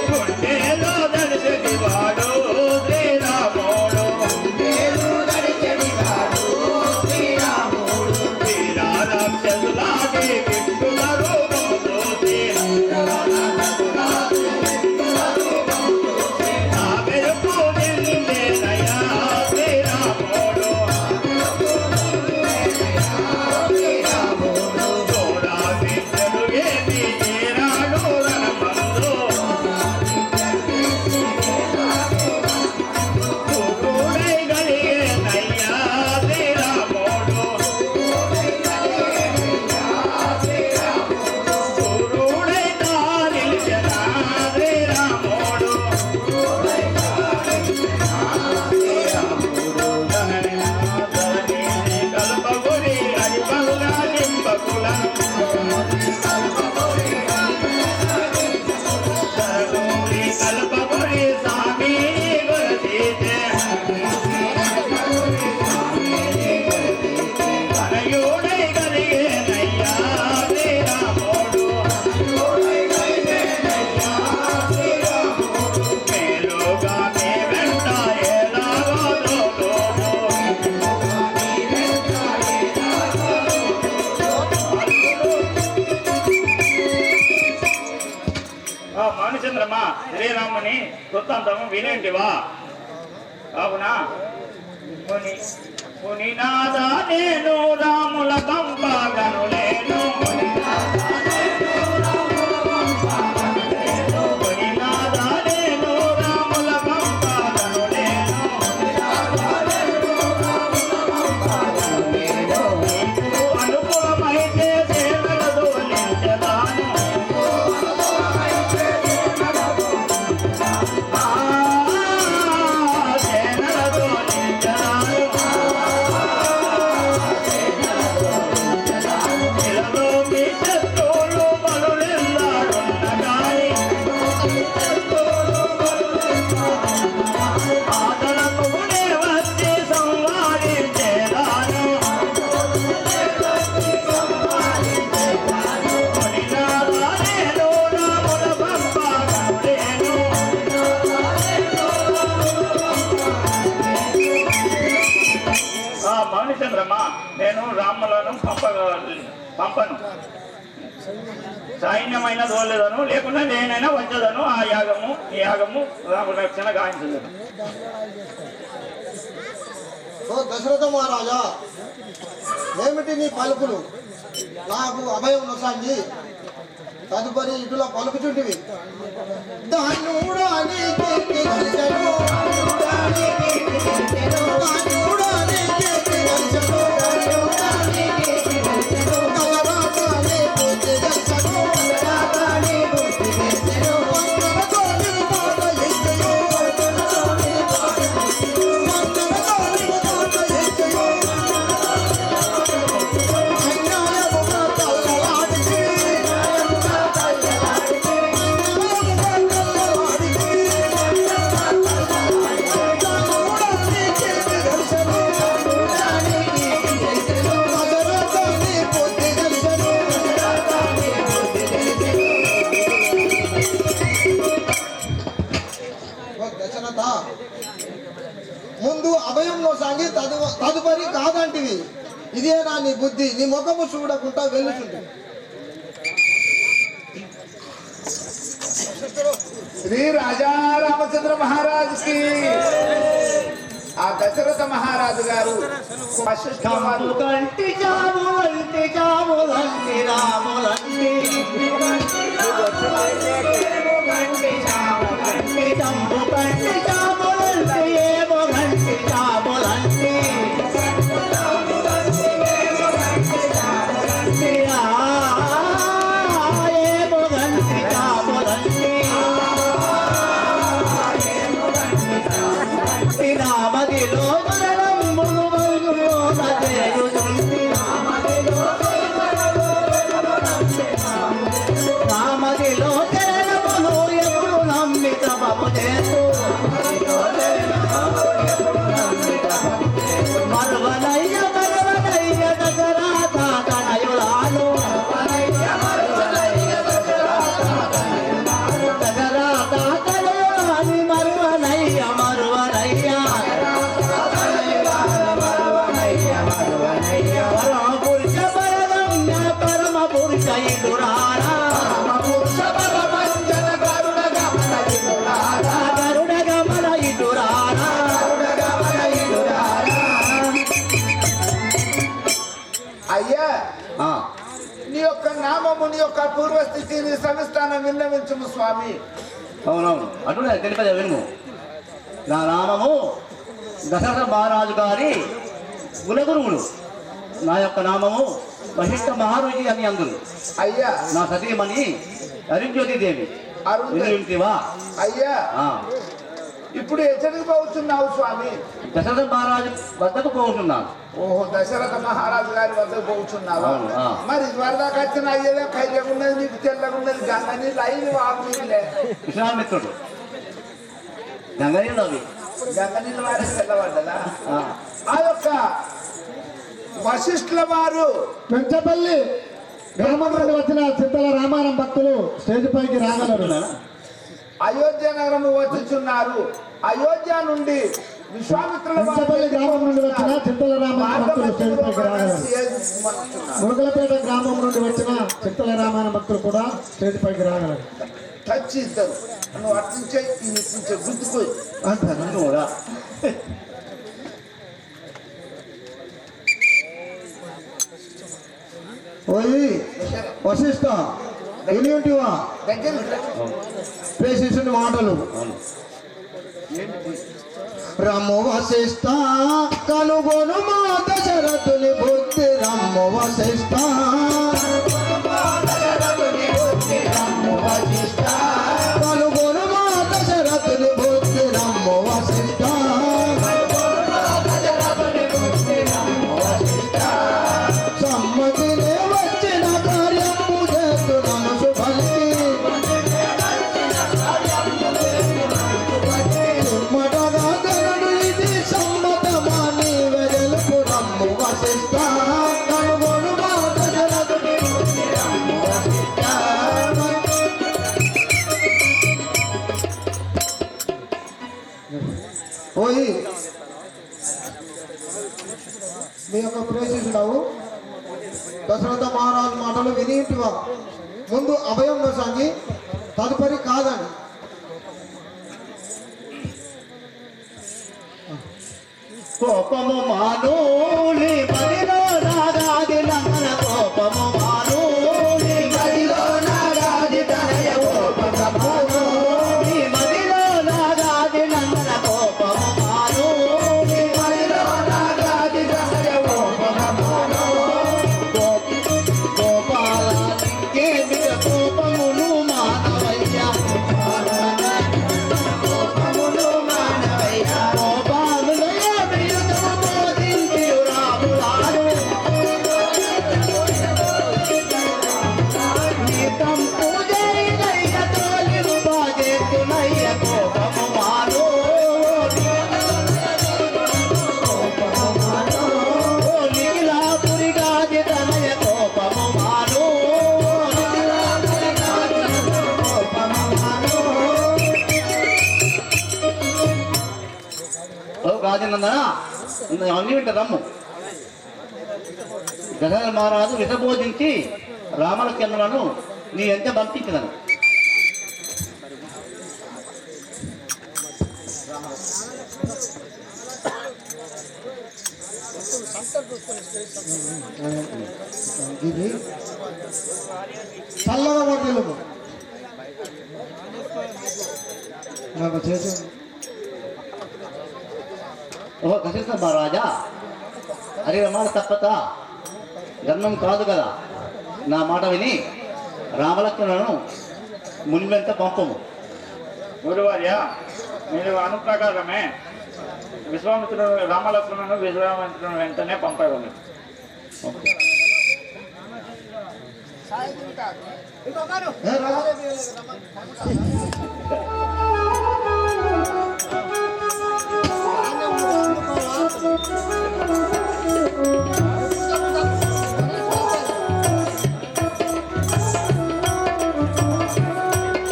గుండెలో దడిచెడి వాడు శ్రీరాముడు శ్రీరాక్షసులాగే విష్ణుల రూపము చూసి నా వెలుపు నిండేనయ్యా శ్రీరాముడు తోడా విద్యలు ఏమి చేరాడు రణమందు కూతుడై గలిగేనయ్యా శ్రీరాముడు కూతుడై నిలిచెనా శ్రీరాముడు కల్పగురి అరిపల్లా నింపకులను కల్పగురి స్వామి గురదీతే అనయుడై కలిగేనయ్యా శ్రీరాముడు మేలుగా నీ వెంట ఎలాగో మానుచంద్రమా శ్రీరాముని వృత్తాంతము వినేంటివా అవునా మునినాదా నేను రాముల పంపగను లేను మునినాదా నేను రాముల పంపగను లేను నీకు అనుకూలమైతే సేవలు దోలించదాను చంద్రమా నేను రాములను పంపను సైన్యమైన దోలేదను లేకుండా నేనైనా వచ్చేదను ఆ యాగము రాముల రక్షణ గాయించలేదు.
ఓ దశరథ మహారాజా, ఏమిటి నీ పలుకులు? నాకు అభయం నొసంగి తదుపరి ఇటులా పలుకుచుంటివి. ముందు అభయంలో సాగి తదుపరి కాదంటివి. ఇదేనా నీ బుద్ధి? నీ ముఖము చూడకుండా వెళ్ళుచుంటుంది.
శ్రీ రాజా రామచంద్ర మహారాజ్ కి ఆ దశరథ మహారాజు గారు
ఇటురారా
రామపురుష బలవంజన గరుడ గమన ఇటురారా
గరుడ గమన ఇటురారా
గరుడ గమన ఇటురారా. అయ్యా
ఆ,
నీ యొక్క నామము నీ యొక్క పూర్వస్థితిని సవిస్తానం విన్నవించుము స్వామి.
అవునవును అటునే తెలిపదే విను. నా నామము దశరథ మహారాజు గారి కులగురువులు. నా యొక్క నామము వశిష్ఠ మహారుజి అని అందరు.
అయ్యా
నా సతీమణి అరుంజ్యోతి దేవి.
అరుంధతి.
వింటివా?
అయ్యా ఇప్పుడు ఎచ్చడికి పోతున్నావు స్వామి?
దశరథ మహారాజు వద్దకు పోతున్నాను.
ఓహో, దశరథ మహారాజు గారి వద్దకు పోతున్నావా?
అవును, ఆ.
మరి వరదాకా వచ్చిన అయ్యేదో ఖైర్యగున్నది, నీకు తెల్లగున్నది, గంగని లైన్ వాగులే
విశ్వామిత్రుడు గంగనీళ్ళు అవి.
గంగనీళ్ళు వారే తెల్లబడ్డదా? ఆ యొక్క వశిష్ఠుల వారు
పెంచపల్లి గ్రామం నుండి వచ్చిన చింతల రామారం భక్తులు స్టేజ్ పైకి రాగలరు.
అయోధ్య నగరము వచ్చుచున్నారు. అయోధ్య నుండి విశ్వామిత్రుల వారు
పెంచపల్లి గ్రామం నుండి వచ్చిన చింతల రామారం భక్తులు స్టేజ్ పైకి రాగలరు. మురుగలపేట గ్రామం నుండి వచ్చిన చింతల రామారం భక్తులు కూడా స్టేజ్ పైకి రాగలరు.
టచ్ ఇద్దరు నువ్వు అట్నుంచే ఈ నుంచే గుర్తుపోయి
అంటారా?
కూడా
ఓయ్ వశిష్ఠ వినియుంటివా
దగ్గరికి రా.
పేషించిన మాటలు.
అవును.
రమ్ము వశిష్ఠ కనుగొను మా దశరథుని బుద్ధి. రమ్ము వశిష్ఠ కనుగొను మా దశరథుని బుద్ధి. రమ్ము వశిష్ఠ సమ్మతినే వచ్చిన కార్యము చేస్తున్నాము శుభలికి. మటగా గనుడు ఇది సమ్మతమాని వెలుపు. రమ్ము వశిష్ఠ కనుగొను మా దశరథుని బుద్ధి. రమ్ము వశిష్ఠ. ఓయ్ మీ యొక్క ప్రేషించుడావు దశరథ మహారాజు మాటలు వినింటివా? ముందు అభయం సాగి తదుపరి కాదని.
కోపము మానూలి మదిలో నాగాది నందన. కోపము మానూలి మదిలో నాగాది తనయ. కోపము మానూలి మదిలో నాగాది నందన. కోపము మానూలి మదిలో నాగాది తనయ. కోపము గోపాల ఇంకేమిట కోపమును మానవయ్య. కోపమును మానవయ్య. గోపాలులయ ప్రియతమ బోధించి రాములారు. నీతం పూజైనయ్య తోలింపజేతునయ్య. కోపము మాను. కోపము మాను. నిఖిలాపురి గాది తనయ. కోపము మాను. కోపము మాను. ఓ గాజనందన అన్ని వింట రమ్ము. దశరథ మహారాజు విషబోధించి రామలక్ష్మణులను నీ ఎంత పంపించదను.
ఇది చల్లగా వర్ణిలము నాకు చేసి
ఓహో దశరథ మహారాజా, అరే రమాల తప్పత ధర్మం కాదు కదా. నా మాట విని రామలక్ష్మణులను మునివెంత పంపము.
గురువర్య, మీరు అను ప్రకారమే విశ్వామిత్రుడు రామలక్ష్మణులను విశ్వామిత్రుని వెంటనే పంపగలరు.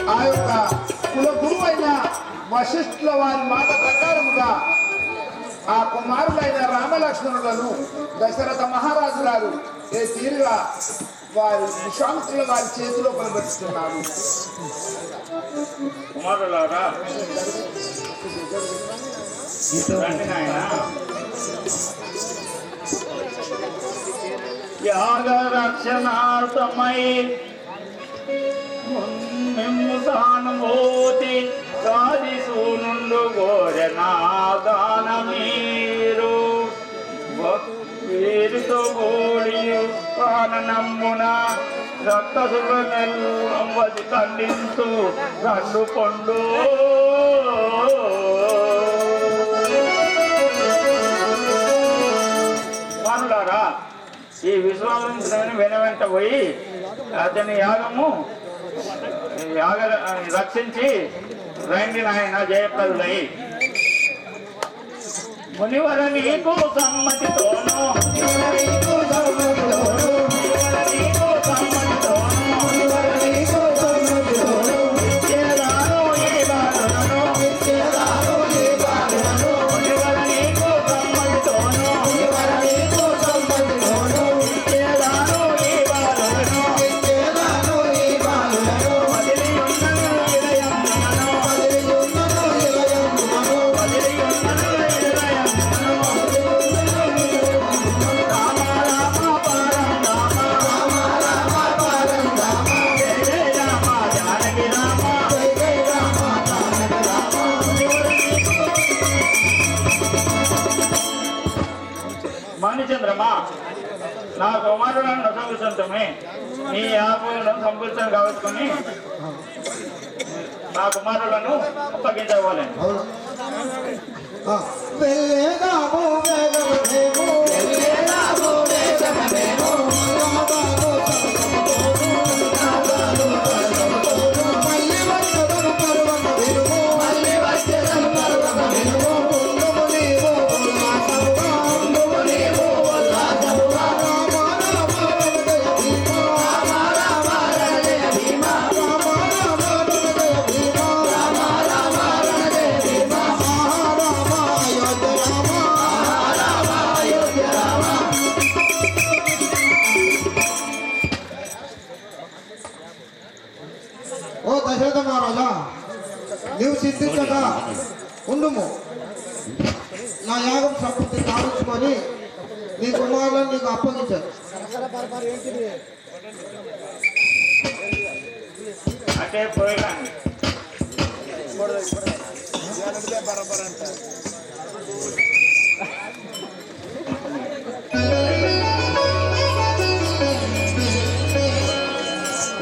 ఆ యొక్క కుల గురువైన వశిష్ఠుల వారి మాట ప్రకారముగా ఆ కుమారులైన రామలక్ష్మణులను దశరథ మహారాజు గారు ఏ తీరుగా వారి విశ్వామిత్రుల వారి చేతిలో పనిపెడుతున్నాడు.
కుమారులారా రండి నాయనా. యాగ రక్షణార్థమై మిమ్ము సానుభూతి సాధిసూనుండు గోరనాదాన మీరు వీరితో కూడి పాలనమ్మున రక్తసువది ఖండించు రెండు పొండు మానులారా, ఈ విశ్వామిత్రుని వెనువెంట పోయి అతని యాగ రక్షించి రండి నాయన జయప్రదులై. మునివర నీకు సమ్మతితోను చంద్రమా, నా కుమారులను నొసగుతుంటమే నీ ఆకులను సంపూర్తం కావచ్చుకొని నా కుమారులను అప్పగించవాలని.
ఓ దశరథ మహారాజా, నీవు సిద్ధించగా ఉండుము. నా యాగం సంపూర్తి కావించుకొని నీ కుమారులను నీకు అప్పగించారు.
అంటే పోయినాను.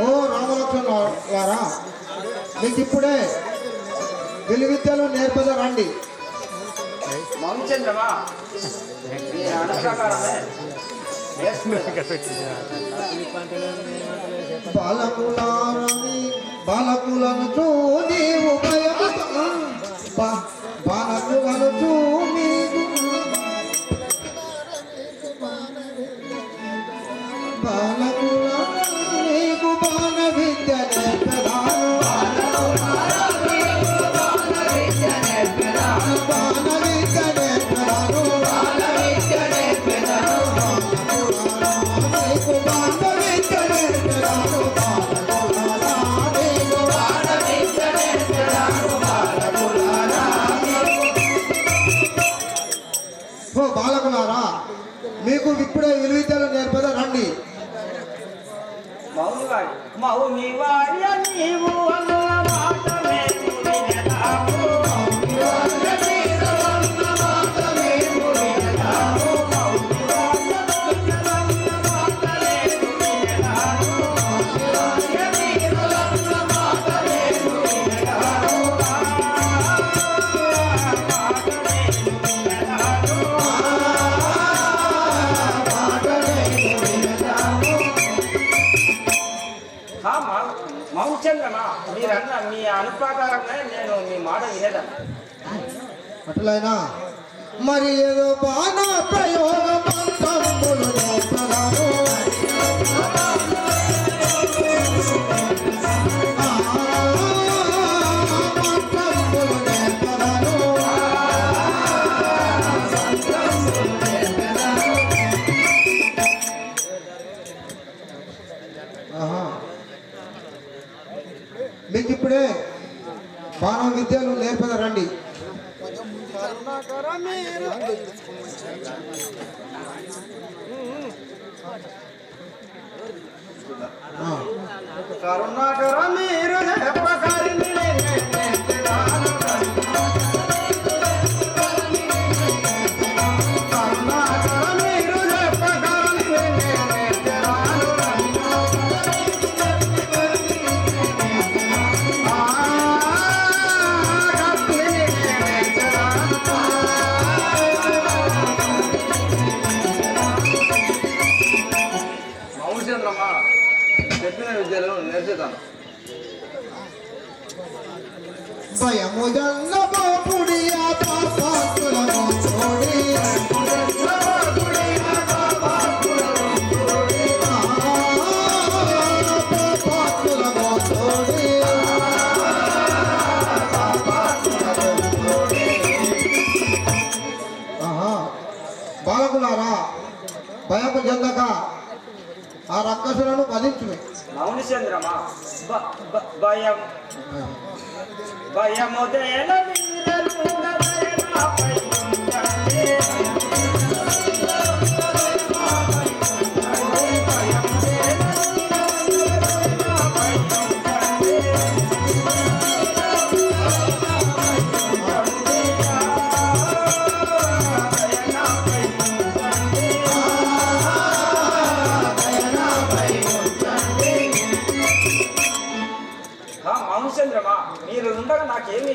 ఓ రామలక్ష్మణ గారా, మీకు ఇప్పుడే విలువిద్యలు నేర్పద రండి.
మౌనచంద్రమా, నీ అనుప్రకారమే
బాలకులను చూ నీవు బాలకులను చూ నీకు బాణ విద్య నేర్పదాను. ఓ బాలకులారా, మీకు ఇప్పుడే విలువిద్యలు నేర్పద రండి.
మౌని వార్య నీవు అన్న మాట మౌనచంద్రమా, మీరన్న మీ అనుప్రకారమే నేను మీ మాట వినేదాన్ని.
అట్లయినా మరి ఏదో బాణ ప్రయోగం తమ్ముడు నేర్పదాను. మీకు ఇప్పుడే బాణ విద్యలు నేర్పద రండి.
కరుణాకర మీరు చెప్పకారిని చెప్పిన విద్యలు నేర్చుతాను.
భయము జల్లబోపుడియా పాపాత్ములను చూడి బాలకులారా, భయము చెందక ఆ రక్కసులను వధించుమే.
అవును చంద్రమా, భయం భయముదేల చంద్రమా, మీరు ఉండగా నాకేమి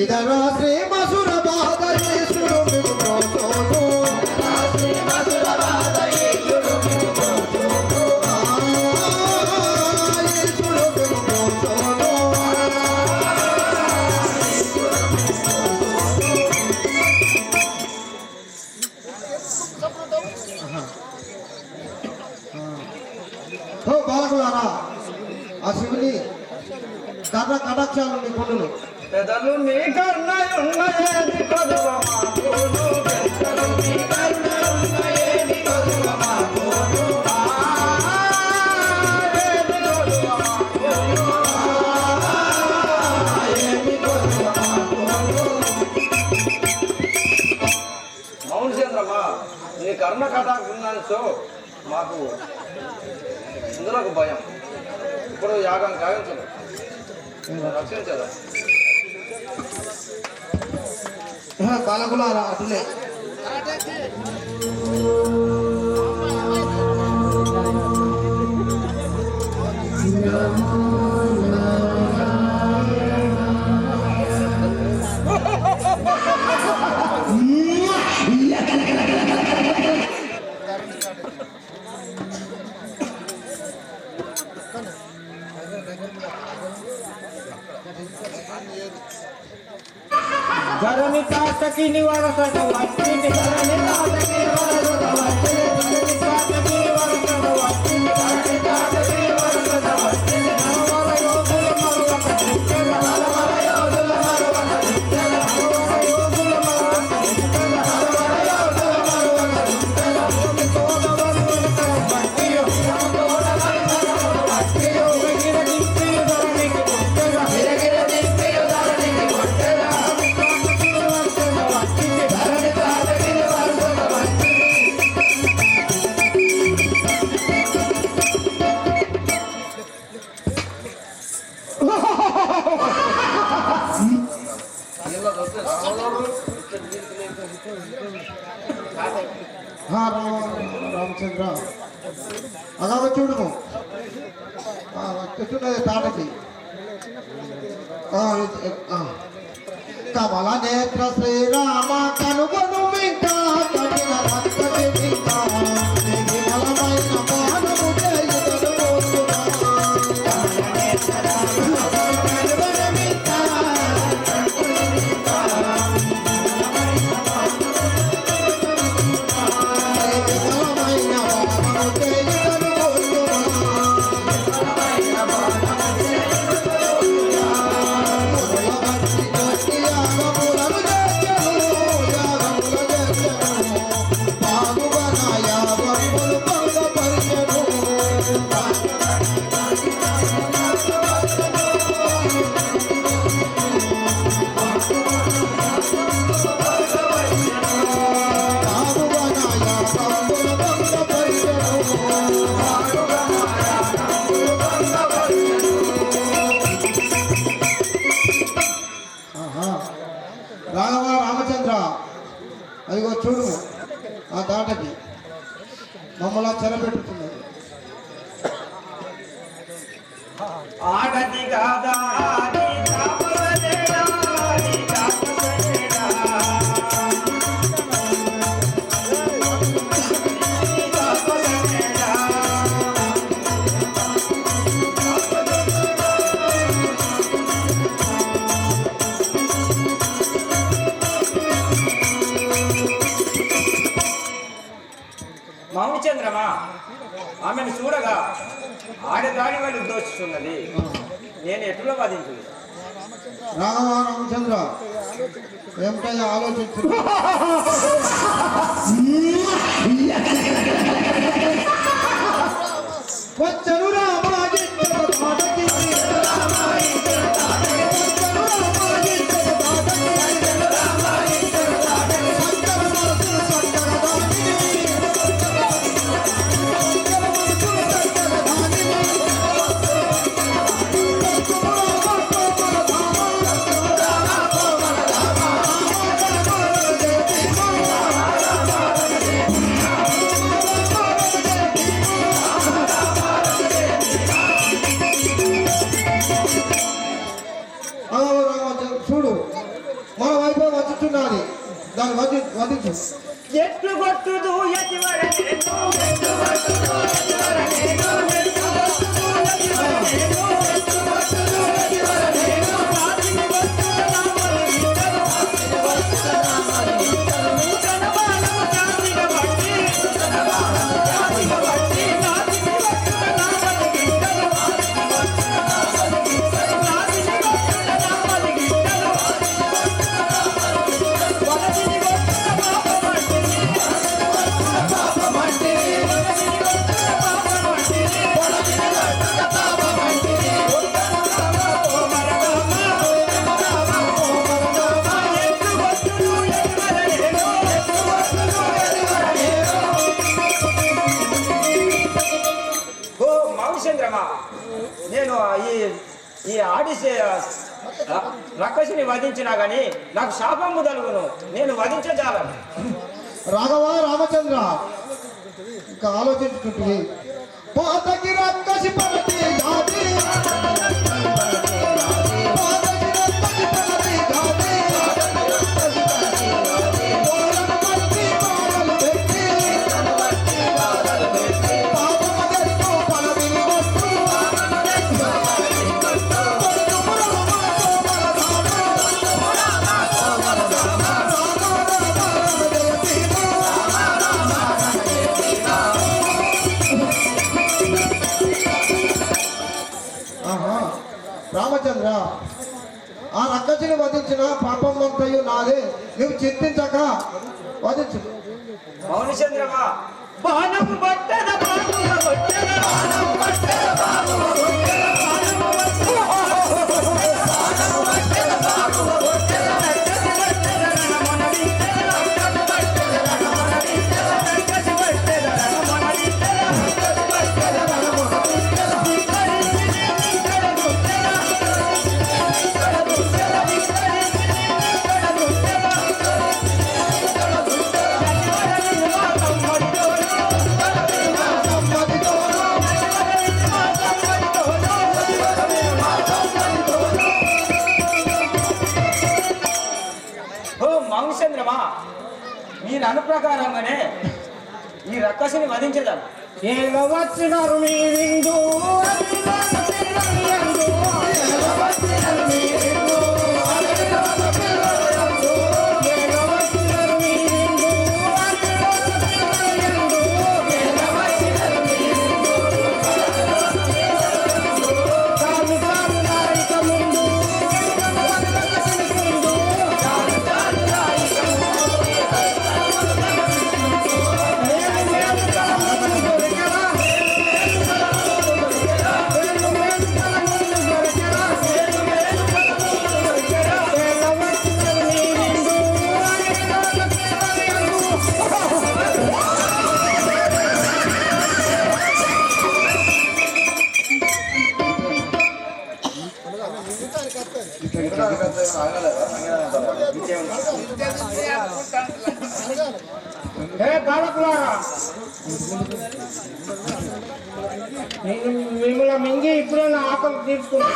ఇదరా శ్రీ మసుర బాధీసుడు బాలకులారా, ఆ శివుని కర్ణ కటాక్షాలు మీ కొండలు
పెదలు నీ కర్ణయున్నయేది కొలువమాకును, పెదలు నీ కర్ణయున్నయేది కొలువమాకును, ఏది కొలువమాకును, ఏది కొలువమాకును. మౌన చంద్రమా, నీ కర్ణ కటాక్ష మాకు ఇందులో భయం. ఇప్పుడు యాగం కావించదు, రక్షించదా.
బాలకులారా అటులే
ధరణి తాతకి నివారసట వచ్చింది, ధరణి తాతకి నివారసట వచ్చింది, ధరణి తాతకి నివారసట వచ్చింది, ధరణి తాతకి నివారసట వచ్చింది. నవమల యోగుల మరువక నిత్యల, నవమల యోగుల మరువక నిత్యల, నవమల యోగుల మరువక నిత్యల, నవమల యోగుల మరువక నిత్యల. భూమి తోడ వరువక భక్తియో, తోడ వరువక భక్తియో, గిర దింపియు ధరణికి కొట్టెల, గిర దింపియు ధరణికి కొట్టెల.
రామచంద్ర అలాగ చూడుము, చెట్టున్నది తాటకి. కమల నేత్ర శ్రీరామ కనుగొను ఇంకా కఠిన రక్తకి ఇంకా బలమైన బాణము చేయుటను కోరుతున్నా. రాఘవ రామచంద్ర, అదిగో చూడు ఆ దాటకి మమ్మల్ని చెరబెట్టుతున్నది.
ఆడది కాదా మౌనిచంద్రమా, ఆమెను చూడగా ఆడదాని వాళ్ళు దోచుతున్నది. నేను ఎట్లా వాదించుడు?
రాఘవ రామచంద్ర, ఏమిటయ్యా ఆలోచించు. వచ్చను చూడు, మన వైపు వచ్చుచున్నది, దాన్ని వధించు.
ఎట్లు కొట్టుదు నేను ఈ ఆడిసే రక్కసిని వధించినా గాని నాకు శాపము తలుగును. నేను వధించజాలను.
రాఘవ రామచంద్ర, ఇంకా ఆలోచించుకుంటుంది. పాతకి రక్కసి పడతి జాతి, రామచంద్ర, ఆ రక్కసిని వధించిన పాపం అంతయు నాదే, నువ్వు చింతించక వధించు.
మౌనిచంద్రమా, బాణము పట్టద బాణము పట్టద బాణము పట్టద బాణము పట్టద బాణము పట్టద బాణము పట్టద రక్కసి పట్టద రణమన విట్టద రక్కసి పట్టద రణమన విట్టద రక్కసి పట్టద రణమన విట్టద రక్కసి పట్టద రణమన విట్టద మౌనిచంద్రమా, మీరు అను ప్రకారంగానే ఈ రక్కసిని వధించదాను. ఏగవచ్చినారు మీ విందు హే బాలకులారా, మిమ్మల్ని మింగి ఇప్పుడే నా ఆకలి తీర్చుకుంటా.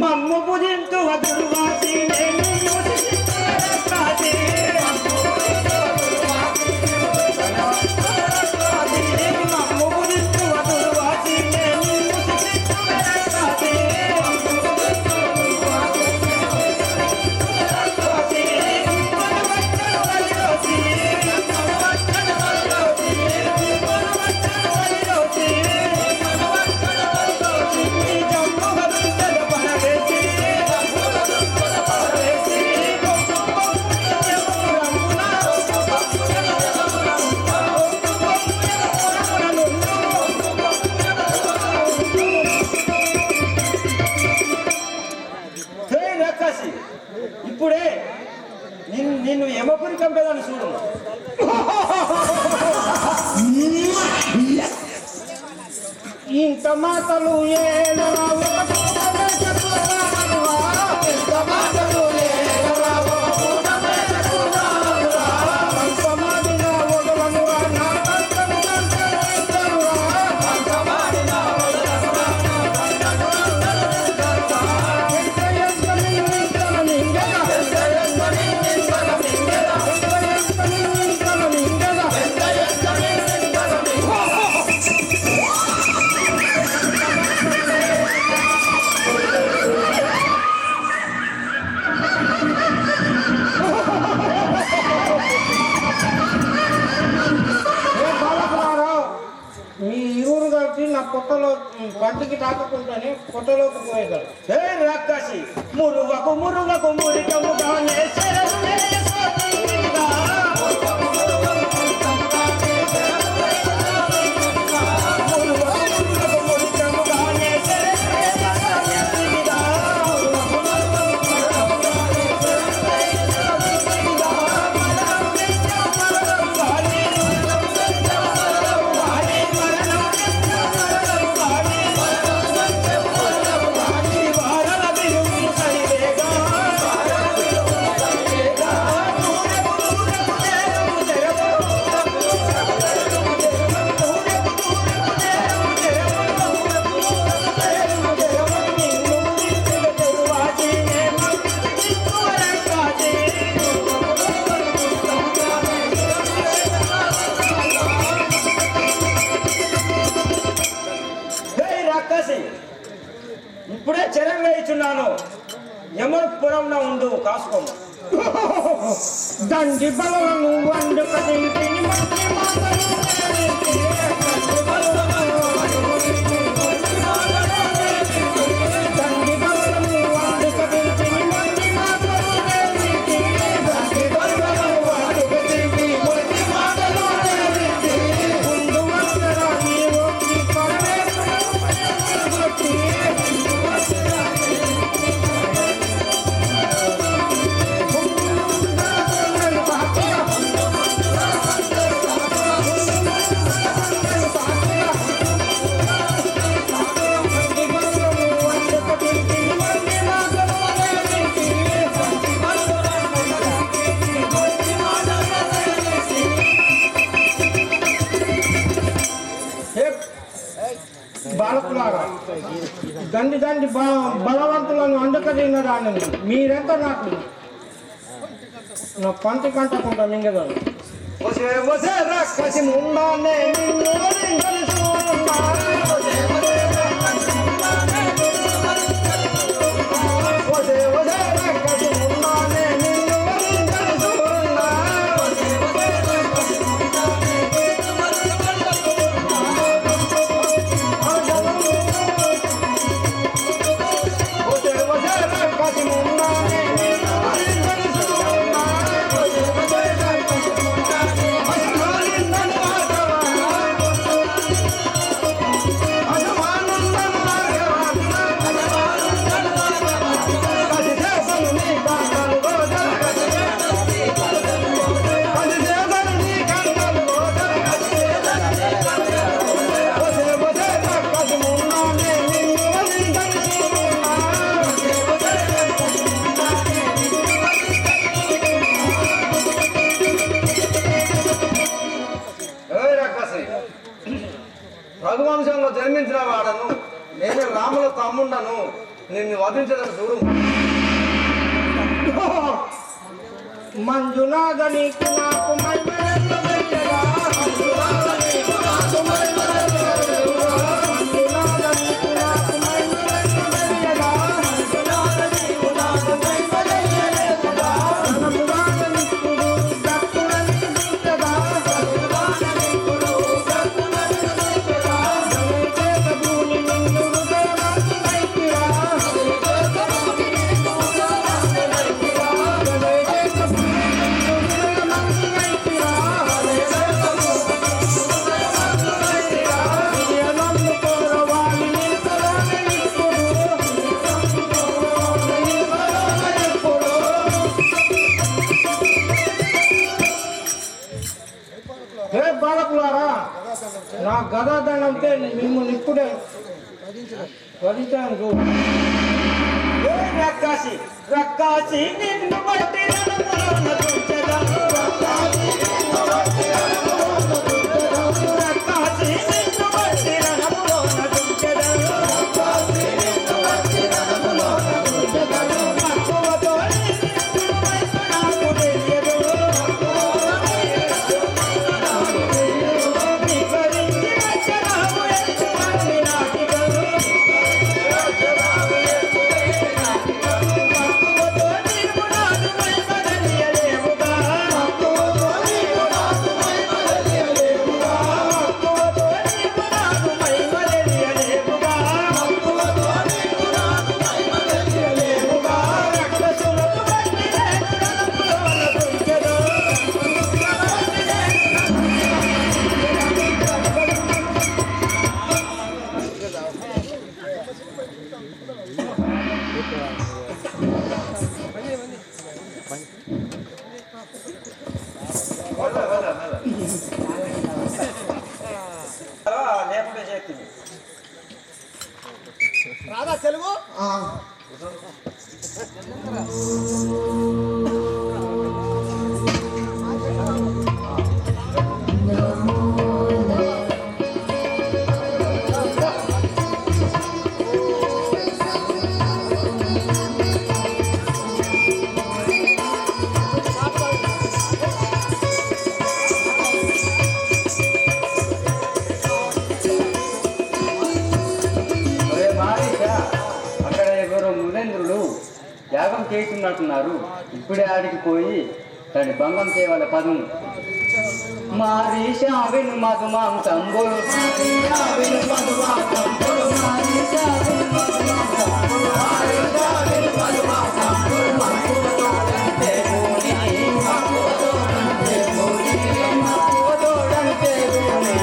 మమ్మ పుజింతు వదురువాసి ఇప్పుడే నిన్ను యమపురి కంపేదాన్ని చూడు. ఇంత మాటలు నా పొట్టలో పంటికి తాకకుండానే పొట్టలోకి పోయేదాడు. హే రాక్షసి, మురుగకు మురుగకు మురికముగానే ఇప్పుడే చెరం వేయిచున్నాను. యమపురం ఉండు కాసుకోమ. దండి బలను వండుక బాలకులారా, దండి దండి బలవంతులను అండకదిన్నదాన్ని మీరెంత నాకు నా పంటి కంటకుండా మింగదాను. రాక్షసి ఉండాలే
రఘువంశంలో జన్మించిన వాడను, నేను రాముల తమ్ముండను, నిన్ను వధించదని చూడు.
మంజునాథ నీకు నాకు మైమరలు తెలియదా? మంజునాథ నీకు నాకు మైమరలు తెలియదా? మంజునాథ నీకు నాకు మైమరలు తెలియదా? మంజునాథ నీకు నాకు మైమరలు తెలియదా? ధనముదాన నిక్కుడు దక్కులని దించదా? ధనముదాన నిక్కుడు దక్కులని దించదా? ధనైకేత భూమి నిన్ను హృదయమాకి వైపిరా. ధనైకేత భూమి నిన్ను హృదయమాకి వైపిరా. ధనైకేత భూమి నిన్ను హృదయమాకి వైపిరా. ధనైకేత భూమి నిన్ను హృదయమాకి వైపిరా. నియమము కోరవాలి నిలుకలోన నిక్కుడు. నియమము కోరవాలి నిలుకలోన నిక్కుడు. హే బాలకులారా, నా గదాదండంతో మిమ్మల్ని ఇప్పుడే వధించాను. రక్కాసి రక్కాసి నిన్ను బట్టి రణములోన దుంచెదను. రక్కాసి నిన్ను బట్టి రణములోన దుంచెదను. రక్కాసి నిన్ను బట్టి రణములోన దుంచెదను. రక్కాసి నిన్ను బట్టి రణములోన దుంచెదను. మక్కువతో నిన్ను వైపు నాకు తెలియదు. నీ గురించి వచ్చరావు ఎత్తుమని నాటికలు. మక్కువతో నీవు నాకు మైమరలియలేవుగా. మక్కువతో నీవు నాకు మైమరలియలేవుగా. మక్కువతో నీవు నాకు మైమరలియలేవుగా. మక్కువతో నీవు నాకు మైమరలియలేవుగా. రక్కసులకు బట్టి నేను రణములోన దుంచెదను. లేకుండా చేస్తుంది.
రాదా తెలుగు?
ఒరే మారీషా, అక్కడ ఎవరో మునేంద్రులు యాగం చేస్తున్నట్టున్నారు. ఇప్పుడే ఆడికి పోయి దాన్ని భంగం చేయవాల పదం. మారీషా విను మధుమాంసంబులు. మారీషా విను మధుమాంసంబులు. మారీషా విను మధుమాంసంబులు. మారీషా విను మధుమాంసంబులు. మక్కువతోడంటే భూమి, మక్కువతోడంటే భూమి, మక్కువతోడంటే భూమి,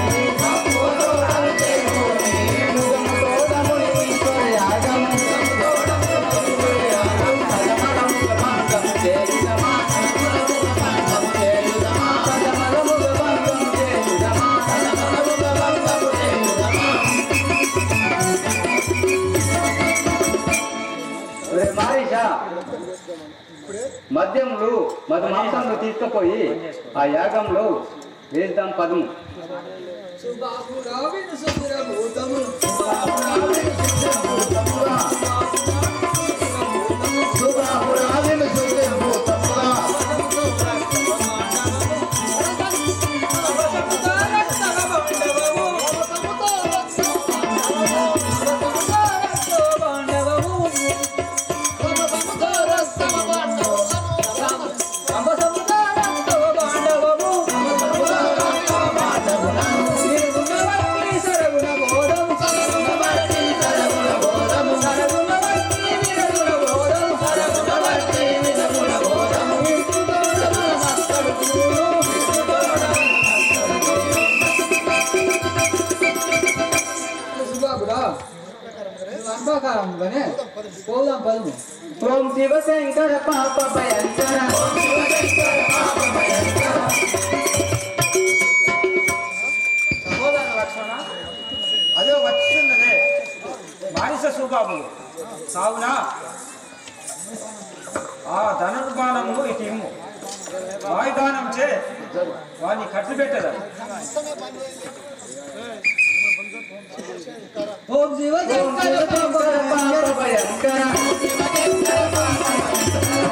మక్కువతోడంటే భూమి. ముగముతోడముని ఈశ్వర యాగం, ముగముతోడముని యాగం. పదమరముగ భంగం చేయుదమా, పదమరముగ భంగం చేయుదమా, పదమరముగ భంగం చేయుదమా, పదమరముగ భంగం చేయుదమా. ఒరే మారీషా, మద్యములు మధుమాంసంలో తీసుకుపోయి ఆ యాగంలో వేద్దాం పదము.
శుభాపురావిను శుభ్రభూతముగా.
పోదాం పదము.
ఓం శివశంకర పాప భయంకర.
సహోదర లక్ష్మణ, అదే వచ్చిందనే మానిస సుబాబులు కావున ఆ ధనుర్బాణము ఇటు ఇమ్ము. వాయుదానం చే వాడిని కట్టిపెట్టదా.
ఓం శివశంకర పాప భయంకర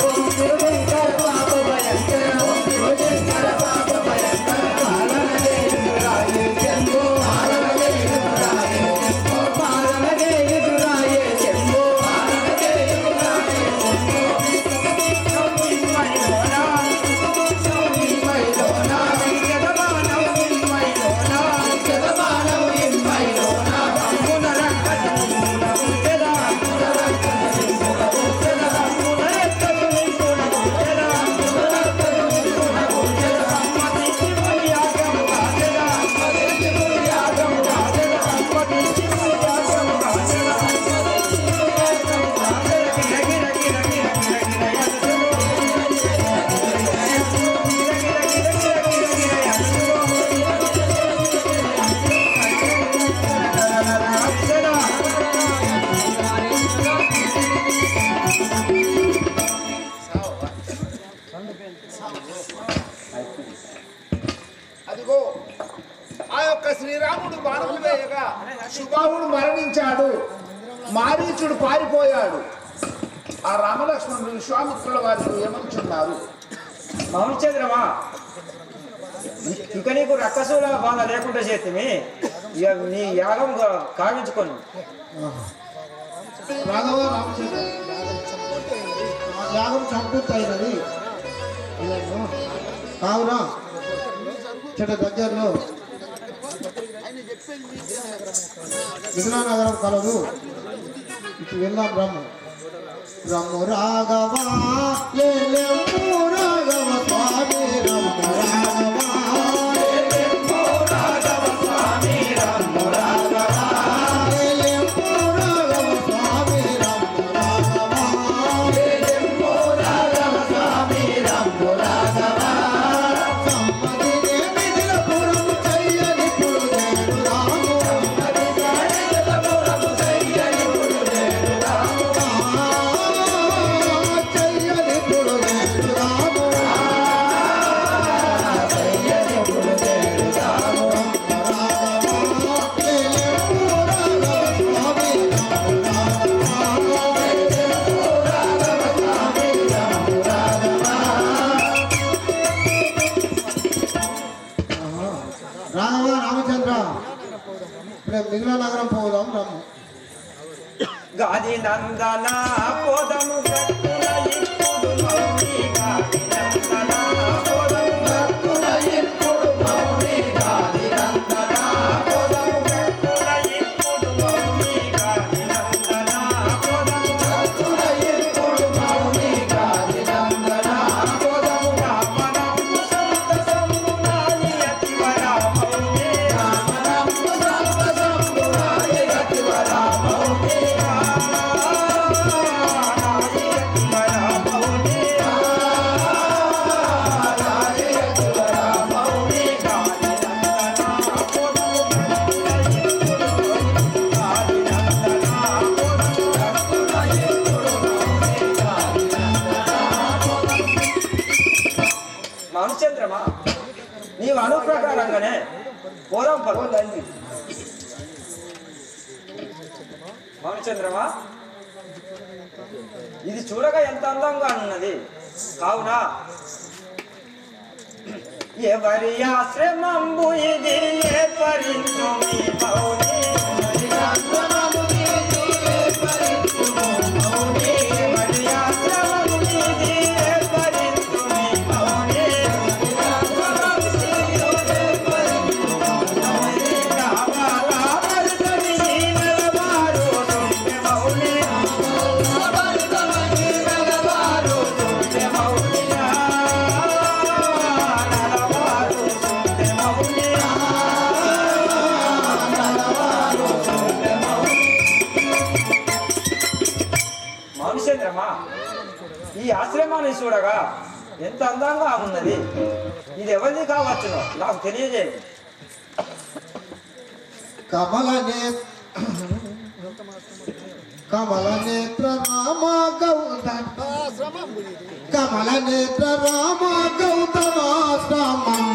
ఓం శివశంకర పాప భయంకర ఓం శివశంకర పాప భయంకర పాలనగే ఎదురాయే శంభో పాలనగే ఎదురాయే శంభో పాలనగే ఎదురాయే శంభో పాలనగే ఎదురాయే శంభో మైలోనా మైలోనా జగమానౌ మైలోనా జగమానౌ మైలోనా
అదిగో ఆ యొక్క శ్రీరాముడు బాణం వేయగా సుబాహుడు మరణించాడు, మారీచుడు పారిపోయాడు. ఆ రామలక్ష్మణుడు విశ్వామిత్రుల వారికి ఏమంటున్నారు?
మౌనచంద్రమా, ఇక నీకు రక్కసుల బాధ లేకుండా చేతిని ఇక నీ యాగం కావించుకొని
రాఘవ రామచంద్ర యాగం సంపూర్తయినది. కావున చెట్టు దగ్గరలో విజయనగరం కలదు. ఇటు వెళ్దాం. రమ్ము రాఘవా లేలెమ్ము రాఘవ స్వామి రమ్ము రాఘవా లేలెమ్ము రాఘవ స్వామి రమ్ము రాఘవా లేలెమ్ము రాఘవ స్వామి రమ్ము రాఘవా లేలెమ్ము రాఘవ స్వామి రమ్ము రాఘవా సమ్మదినే మిదిలపురం చెయ్యని పురుగేడు రాము సమ్మదినే మిదిలపురం చెయ్యని పురుగేడు రాము చెయ్యని పురుగేడు రాము చెయ్యని పురుగేడు రాము రాఘవా లేలెమ్ము రాఘవ స్వామి రమ్ము రాఘవా లేలెమ్ము రాఘవ స్వామి రమ్ము రాఘవా. రాఘవ రామచంద్ర, ఇప్పుడు మిగిలిన నగరం పోదాం. రమ్ము.
గాది నందన పోదము భక్తుల ఇప్పుడు మౌని గాది నందన పోదము భక్తుల ఇప్పుడు మౌని గాది నందన పోదము భక్తుల ఇప్పుడు మౌని గాది నందన పోదము భక్తుల ఇప్పుడు మౌని గాది నందన పోదము రామనామ సంత సంగుణాని అతివరా మౌని రామనామ సంత సంగుణాని అతివరా మౌని మౌనచంద్రమా, నీవు అను ప్రకారంగానే పోదాం పర్వతాన్ని. మౌనచంద్రమా, ఇది చూడగా ఎంత అందంగా ఉన్నది. కావున ఎవరి ఆశ్రమంబు ఇది ఏ పరించు మీ మౌని ఎవరి ఆశ్రమము ఇది ఏ పరించు మౌని ఎవరి ఆశ్రమము ఇది ఏ పరించు మీ మౌని ఎవరి ఆశ్రమము ఇది ఏ పరించు మౌని రామాల భరతని నలవారు తుంపె మౌని భరతని నలవారు తుంపె మౌని నలవారు తుంపె మౌని నలవారు తుంపె మౌని. మౌనచంద్రమా, ఈ ఆశ్రమాన్ని చూడగా ఎంత అందంగా ఉన్నది. ఇది ఎవరిది కావచ్చునో నాకు తెలియజేయండి.
కమల నేత్ర రామ గౌతమ కమల నేత్ర రామ గౌతమాశ్రమం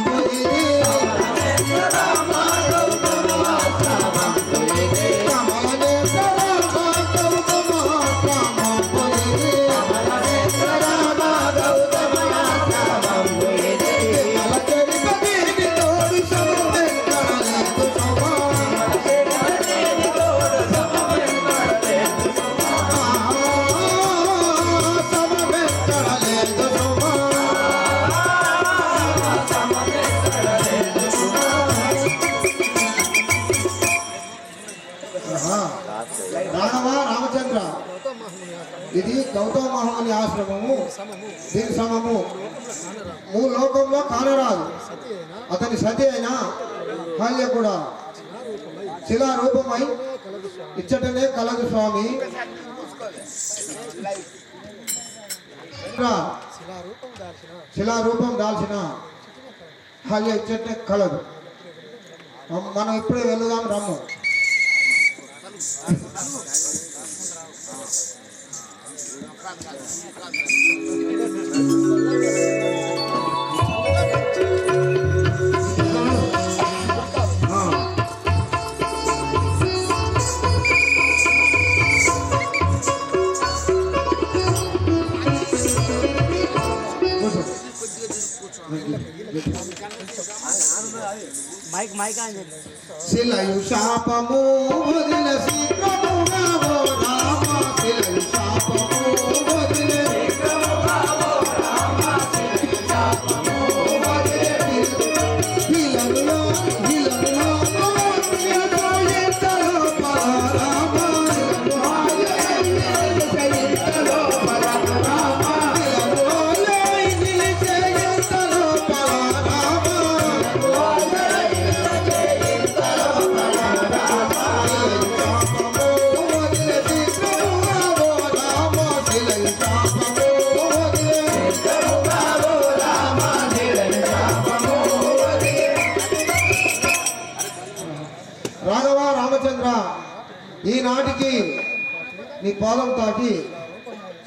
ఇది గౌతమ మహాముని ఆశ్రమము. దీని సమము లోకంలో కానరాదు. అతని సతి అయిన అహల్య కూడా శిలారూపమై ఇచ్చటనే కలదు స్వామి. శిలారూపం దాల్చిన అహల్య ఇచ్చటనే కలదు. మనం ఇప్పుడే వెళ్దాం రమ్ము. శిలయు శాపము వదిల శీఘ్రముగా ఓ రామ, శిలయు శాపము వదిల శీఘ్రముగా ఓ రామ, శిలయు శాపము వదిల హిలములో హిలములో ఎంతలో పరరామ, ఎంతలో పరరామ, హిలములో నిలిచే ఎంతలో పరరామ, రాఘవ రామచంద్ర, ఈనాటికి నీ పాదం తాకి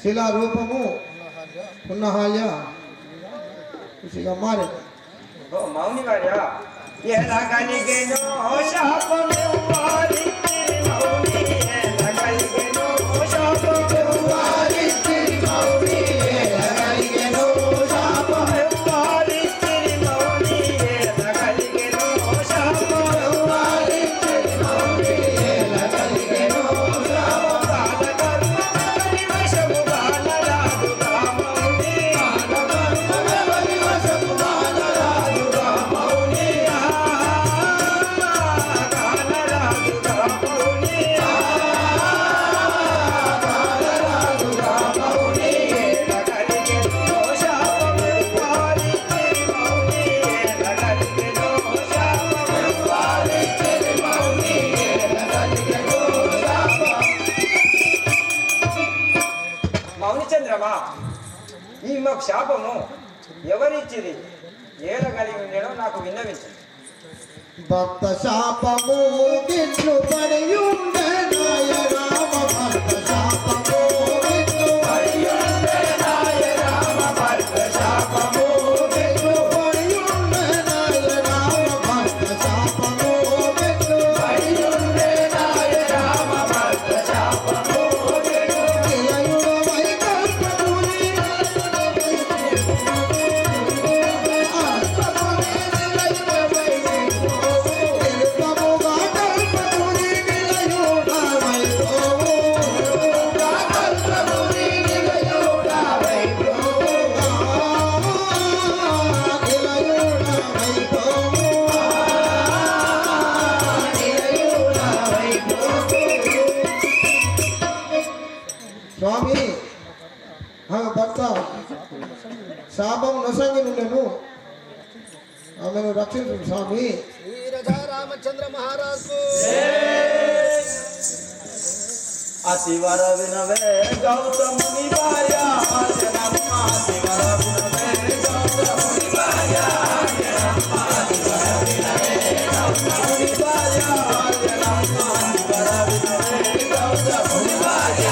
శిలారూపము ఉన్న హాల్య మారే.
మౌని వార్య ఎలా కలిగేనో శాపము వారికిరి మౌని, ఎలా కలిగేనో శాపము వారికిరి మౌని, ఎలా కలిగేనో శాపము వారికిరి మౌని, ఎలా కలిగేనో శాపము వారికిరి మౌని, ఎలా కలిగేనో శాపము బాలకర్మ పరివశము బాలరాదుగా మౌని, బాలకర్మ పరివశము బాలరాదుగా మౌని, బాలరాదుగా మౌని, బాలరాదుగా మౌని, ఎలా కలిగేనో శాపము వారికిరి మౌని, ఎలా కలిగేనో శాపము వారికిరి మౌని, ఎలా కలిగేనో శాపము. మౌని చంద్రమా, ఈ మాకు శాపము ఎవరిచ్చిది, ఏల కలిగి ఉండేనో నాకు విన్నవించు.
భక్త శాపము గిట్లు పడి ఉండే నాయ రామ, భక్త శాపము గిట్లు పడి ఉండే నాయ రామ, భక్త శాపము గిట్లు పడి ఉండే నాయ రామ, భక్త శాపము గిట్లు పడి ఉండే నాయ రామ, భక్త శాపము గిట్లు నిలయుడ వైకల్పముని స్వామి భర్త శాపం నొసంగి నుండెను, ఆమెను రక్షించు స్వామి. రామచంద్ర మహారాజు
అతివర వినవే గౌతముని భార్య జనమ్మ, అతివర వినవే గౌతముని భార్య జనమ్మ, అతివర వినవే గౌతముని భార్య జనమ్మ, అతివర వినవే గౌతముని భార్య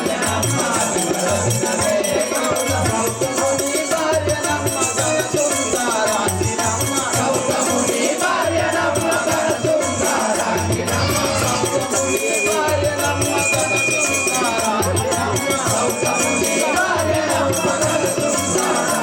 జనమ్మ, అతివర వినవే గౌతముని భార్య నమ్మ గణ సుందరాంగి నమ్మ, గౌతముని భార్య నమ్మ గణ సుందరాంగి నమ్మ, గౌతముని భార్య నమ్మ గణ సుందరాంగి నమ్మ, గౌతముని భార్య నమ్మ గణ సుందరాంగి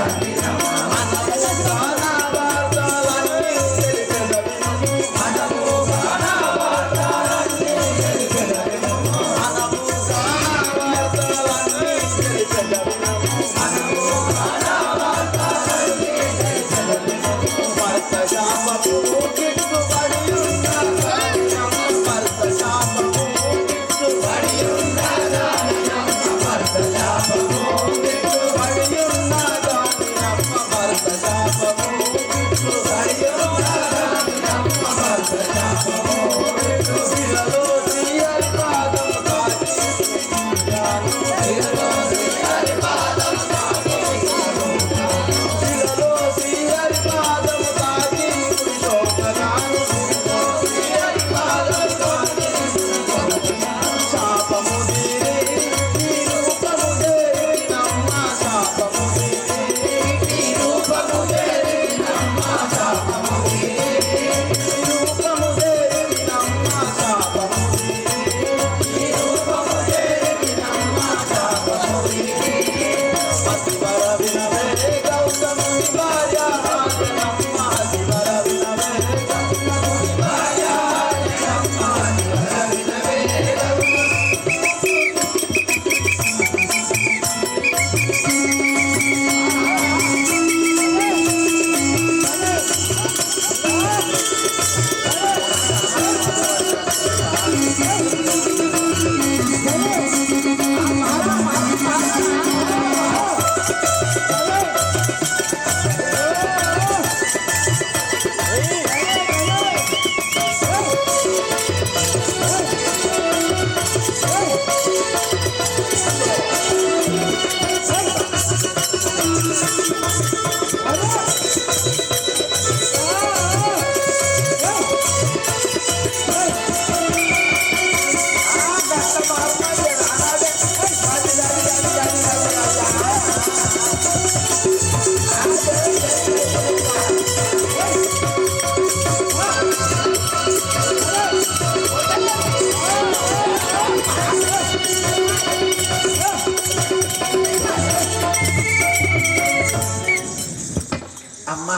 అమ్మా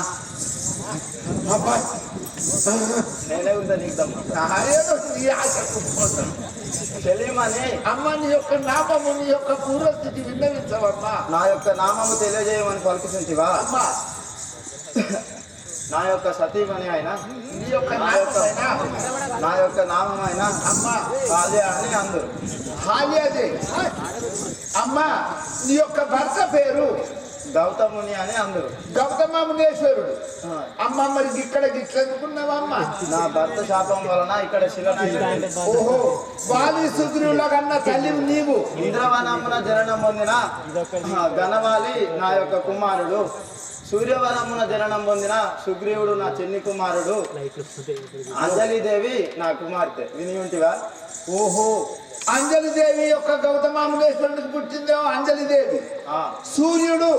అబ్బా
నేనే ఉందా నీకుదమ్మా
ఏదో నీ ఆశకు పోతాను.
తెలియమని
అమ్మ నీ యొక్క నామము నీ యొక్క పూర్వస్థితి విన్నవించవమ్మా.
నా యొక్క నామము తెలియజేయమని పలుకుతుంటివా
అమ్మా
నా యొక్క సతీమణి అయినా
నీ యొక్క నామమైనా
నా యొక్క నామమైన
అమ్మా
అదే అని అందరు
హాలియాదే. అమ్మా నీ యొక్క భర్త పేరు
గౌతముని అని అందరు
గౌతమ మునేశ్వరుడు. అమ్మ మరి ఇక్కడ గిట్లనుకున్నావమ్మా?
నా భర్త శాపం వలన ఇక్కడ శిలనైంది.
ఓహో వాలి సుగ్రీవుల కన్నా తల్లి నీవు.
ఇంద్రవనమున జననం పొందిన గణవాలి నా యొక్క కుమారుడు. సూర్యవనమున జననం పొందిన సుగ్రీవుడు నా చిన్ని కుమారుడు. అంజలిదేవి నా కుమార్తె. విని ఉంటివా?
ఓహో అంజలిదేవి యొక్క గౌతమామునేశ్వరునికి పుట్టిందేమో అంజలిదేవి. సూర్యుడు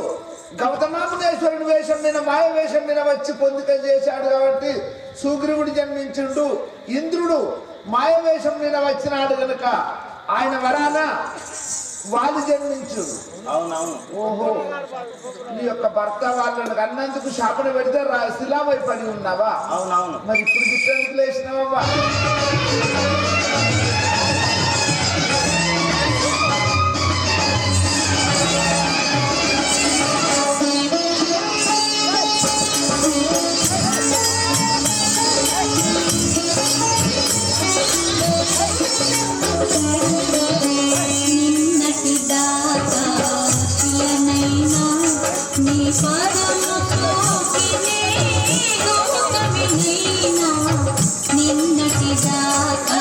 గౌతమామునేశ్వరుని వేషం మీద మాయ వేషం మీద వచ్చి పొందిక చేశాడు కాబట్టి సుగ్రీవుడు జన్మించుడు. ఇంద్రుడు మాయ వేషం మీద వచ్చినాడు కనుక ఆయన వరాన వాళ్ళు జన్మించుడు.
అవునవును.
ఓహో నీ యొక్క భర్త వాళ్ళని అన్నందుకు శాపన పెడితే శిలామై పడి ఉన్నావా?
అవునవును.
మరి ఇప్పుడు గిట్టనికి లేచినావా?
నిన్నటి దాకా శిలనైనా నీ పరమోకినే గౌతమినైనా నిన్నటి దాకా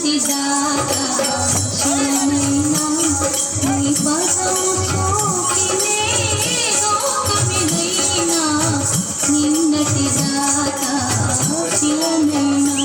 నిన్నటి దాకా శిలనైనా నీ పదము సోకినే లోకమిదైనా నిన్నటి దాకా శిలనైనా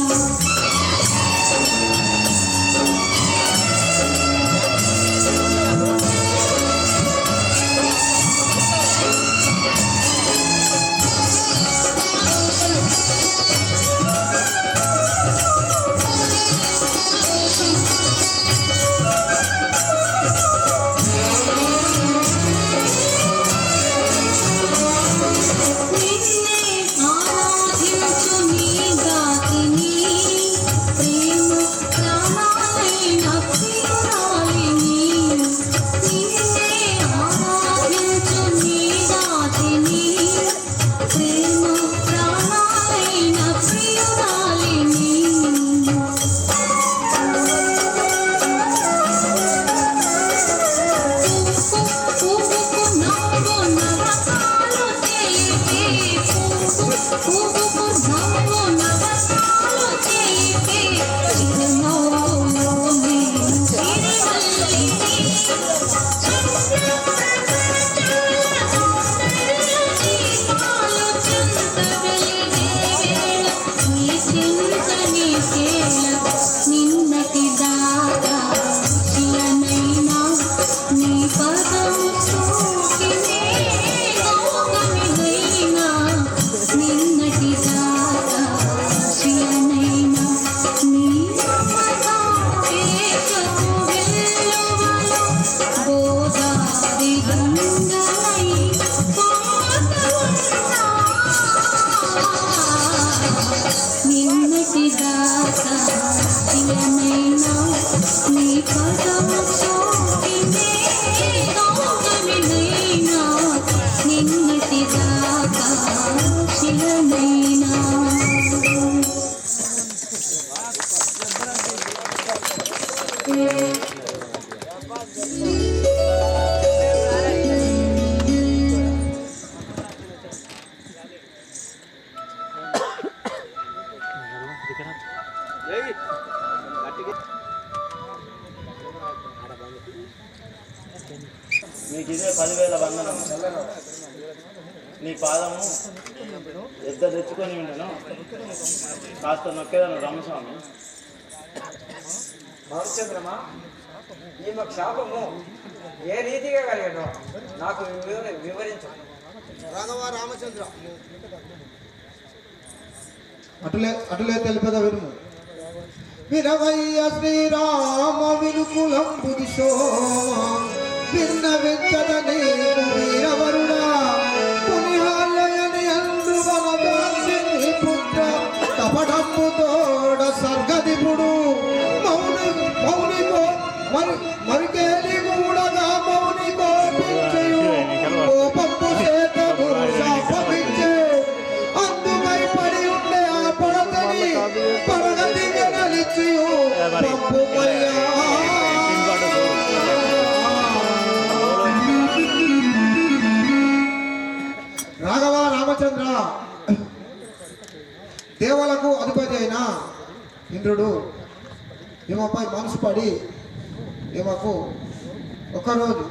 నిన్నటి దాకా శిలనైనా నీ పదము సోకినే లోకమిదైనా నిన్నటి దాకా శిలనైనా నీ మమతావేశము వెల్లువలో గోదావరి గంగలై పారుతున్నా నిన్నటి దాకా శిలనైనా నీ పదము సోకినే లోకమిదైనా నిన్నటి దాకా శిలనైనా
నీకు ఇదే 10,000 వందనం. నీ పాదము ఎంత తెచ్చుకొని ఉండను కాస్త నొక్కేదాను రామస్వామి.
రామచంద్రమా, ఈమె శాపము ఏ రీతిగా కలిగను నాకు వివరించు.
రాఘవ రామచంద్ర అటులే తెలిపేదా వినుము. వినవయ్య శ్రీరామ వినుకులంబు దిశోమ భిన్న వెచ్చద నీకు వీరవరుడా పునిహాలయని అందు వనదాసిని పుత్ర కపటంబు తోడ సర్గదిపుడు మౌనికో మరికేలి కూడగా మౌని కోపించు కోపంపు చేతము శాపమిచ్చే అందుకై పడి ఉండే ఆ పడతని పరగతి గెలిచియు పంపుమయ్యా. రాఘవ రామచంద్ర, దేవలకు అధిపతి అయిన ఇంద్రుడు ఈమెపై మనసు పడి ఈమెకు ఒకరోజు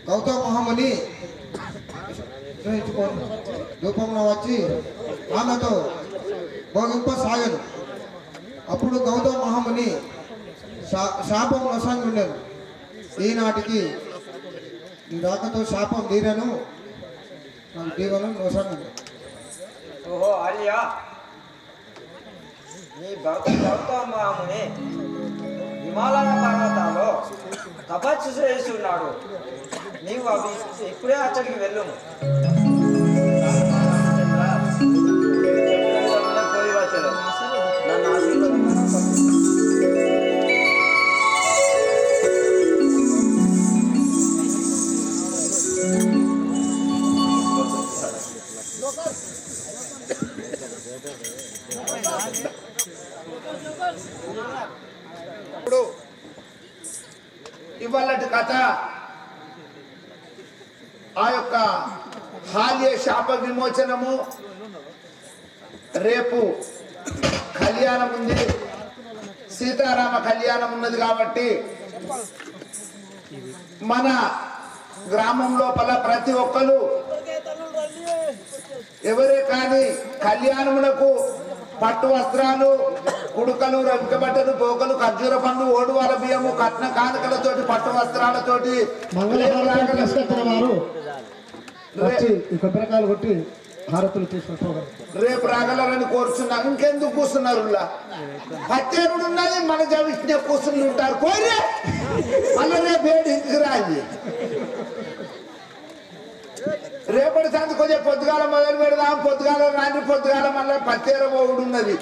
గౌతమ మహాముని రూపంలో వచ్చి ఆమెతో భోగింపసాగను. అప్పుడు గౌతమ మహాముని శాపం నొసంగి ఉండేది. ఈనాటికి ఈ రాకతో శాపం తీరను, నాకు దీవెను నొసంగి.
ఓహో ఆర్య, నీ భర్త గౌతమముని హిమాలయ పర్వతాల్లో తపస్సు చేస్తున్నాడు. నీవు అవి ఇప్పుడే అచ్చడికి వెళ్ళుము.
పోయి వచ్చాడు. నన్ను ఆశీర్వదించు.
ఇప్పుడు ఇవాళటి కథ ఆ యొక్క హాల్య శాప విమోచనము. రేపు కళ్యాణం ఉంది. సీతారామ కళ్యాణం ఉన్నది కాబట్టి మన గ్రామం లోపల ప్రతి ఒక్కరు ఎవరే కానీ కళ్యాణములకు పట్టు వస్త్రాలు, కుడుకలు, రవిక బట్టలు, పోకలు, ఖర్జూర పండ్లు, ఓడువాల బియ్యము, కట్న కానుకలతోటి, పట్టు వస్త్రాలతోటి
మంగళహారతులు తీసుకొచ్చిన వారు వచ్చి ఈ కొబ్బరికాయలు కొట్టి హారతులు తీసుకుంటారు.
రేపు రాగలరని కోరుచున్నాం. ఇంకెందుకు కూర్చున్నారు? పత్తేరుడు ఉన్నది, మన జవిష్ణ కూర్చుని ఉంటారు. కోరే మళ్ళీ రేపు ఏడు ఇంటికి రాయి. రేపటి సంది కొంచెం పొద్దుగాల మొదలు పెడదాం. పొద్దుగాల రాని పొద్దుగాల మళ్ళీ పత్తేర పోగుడు ఉన్నది.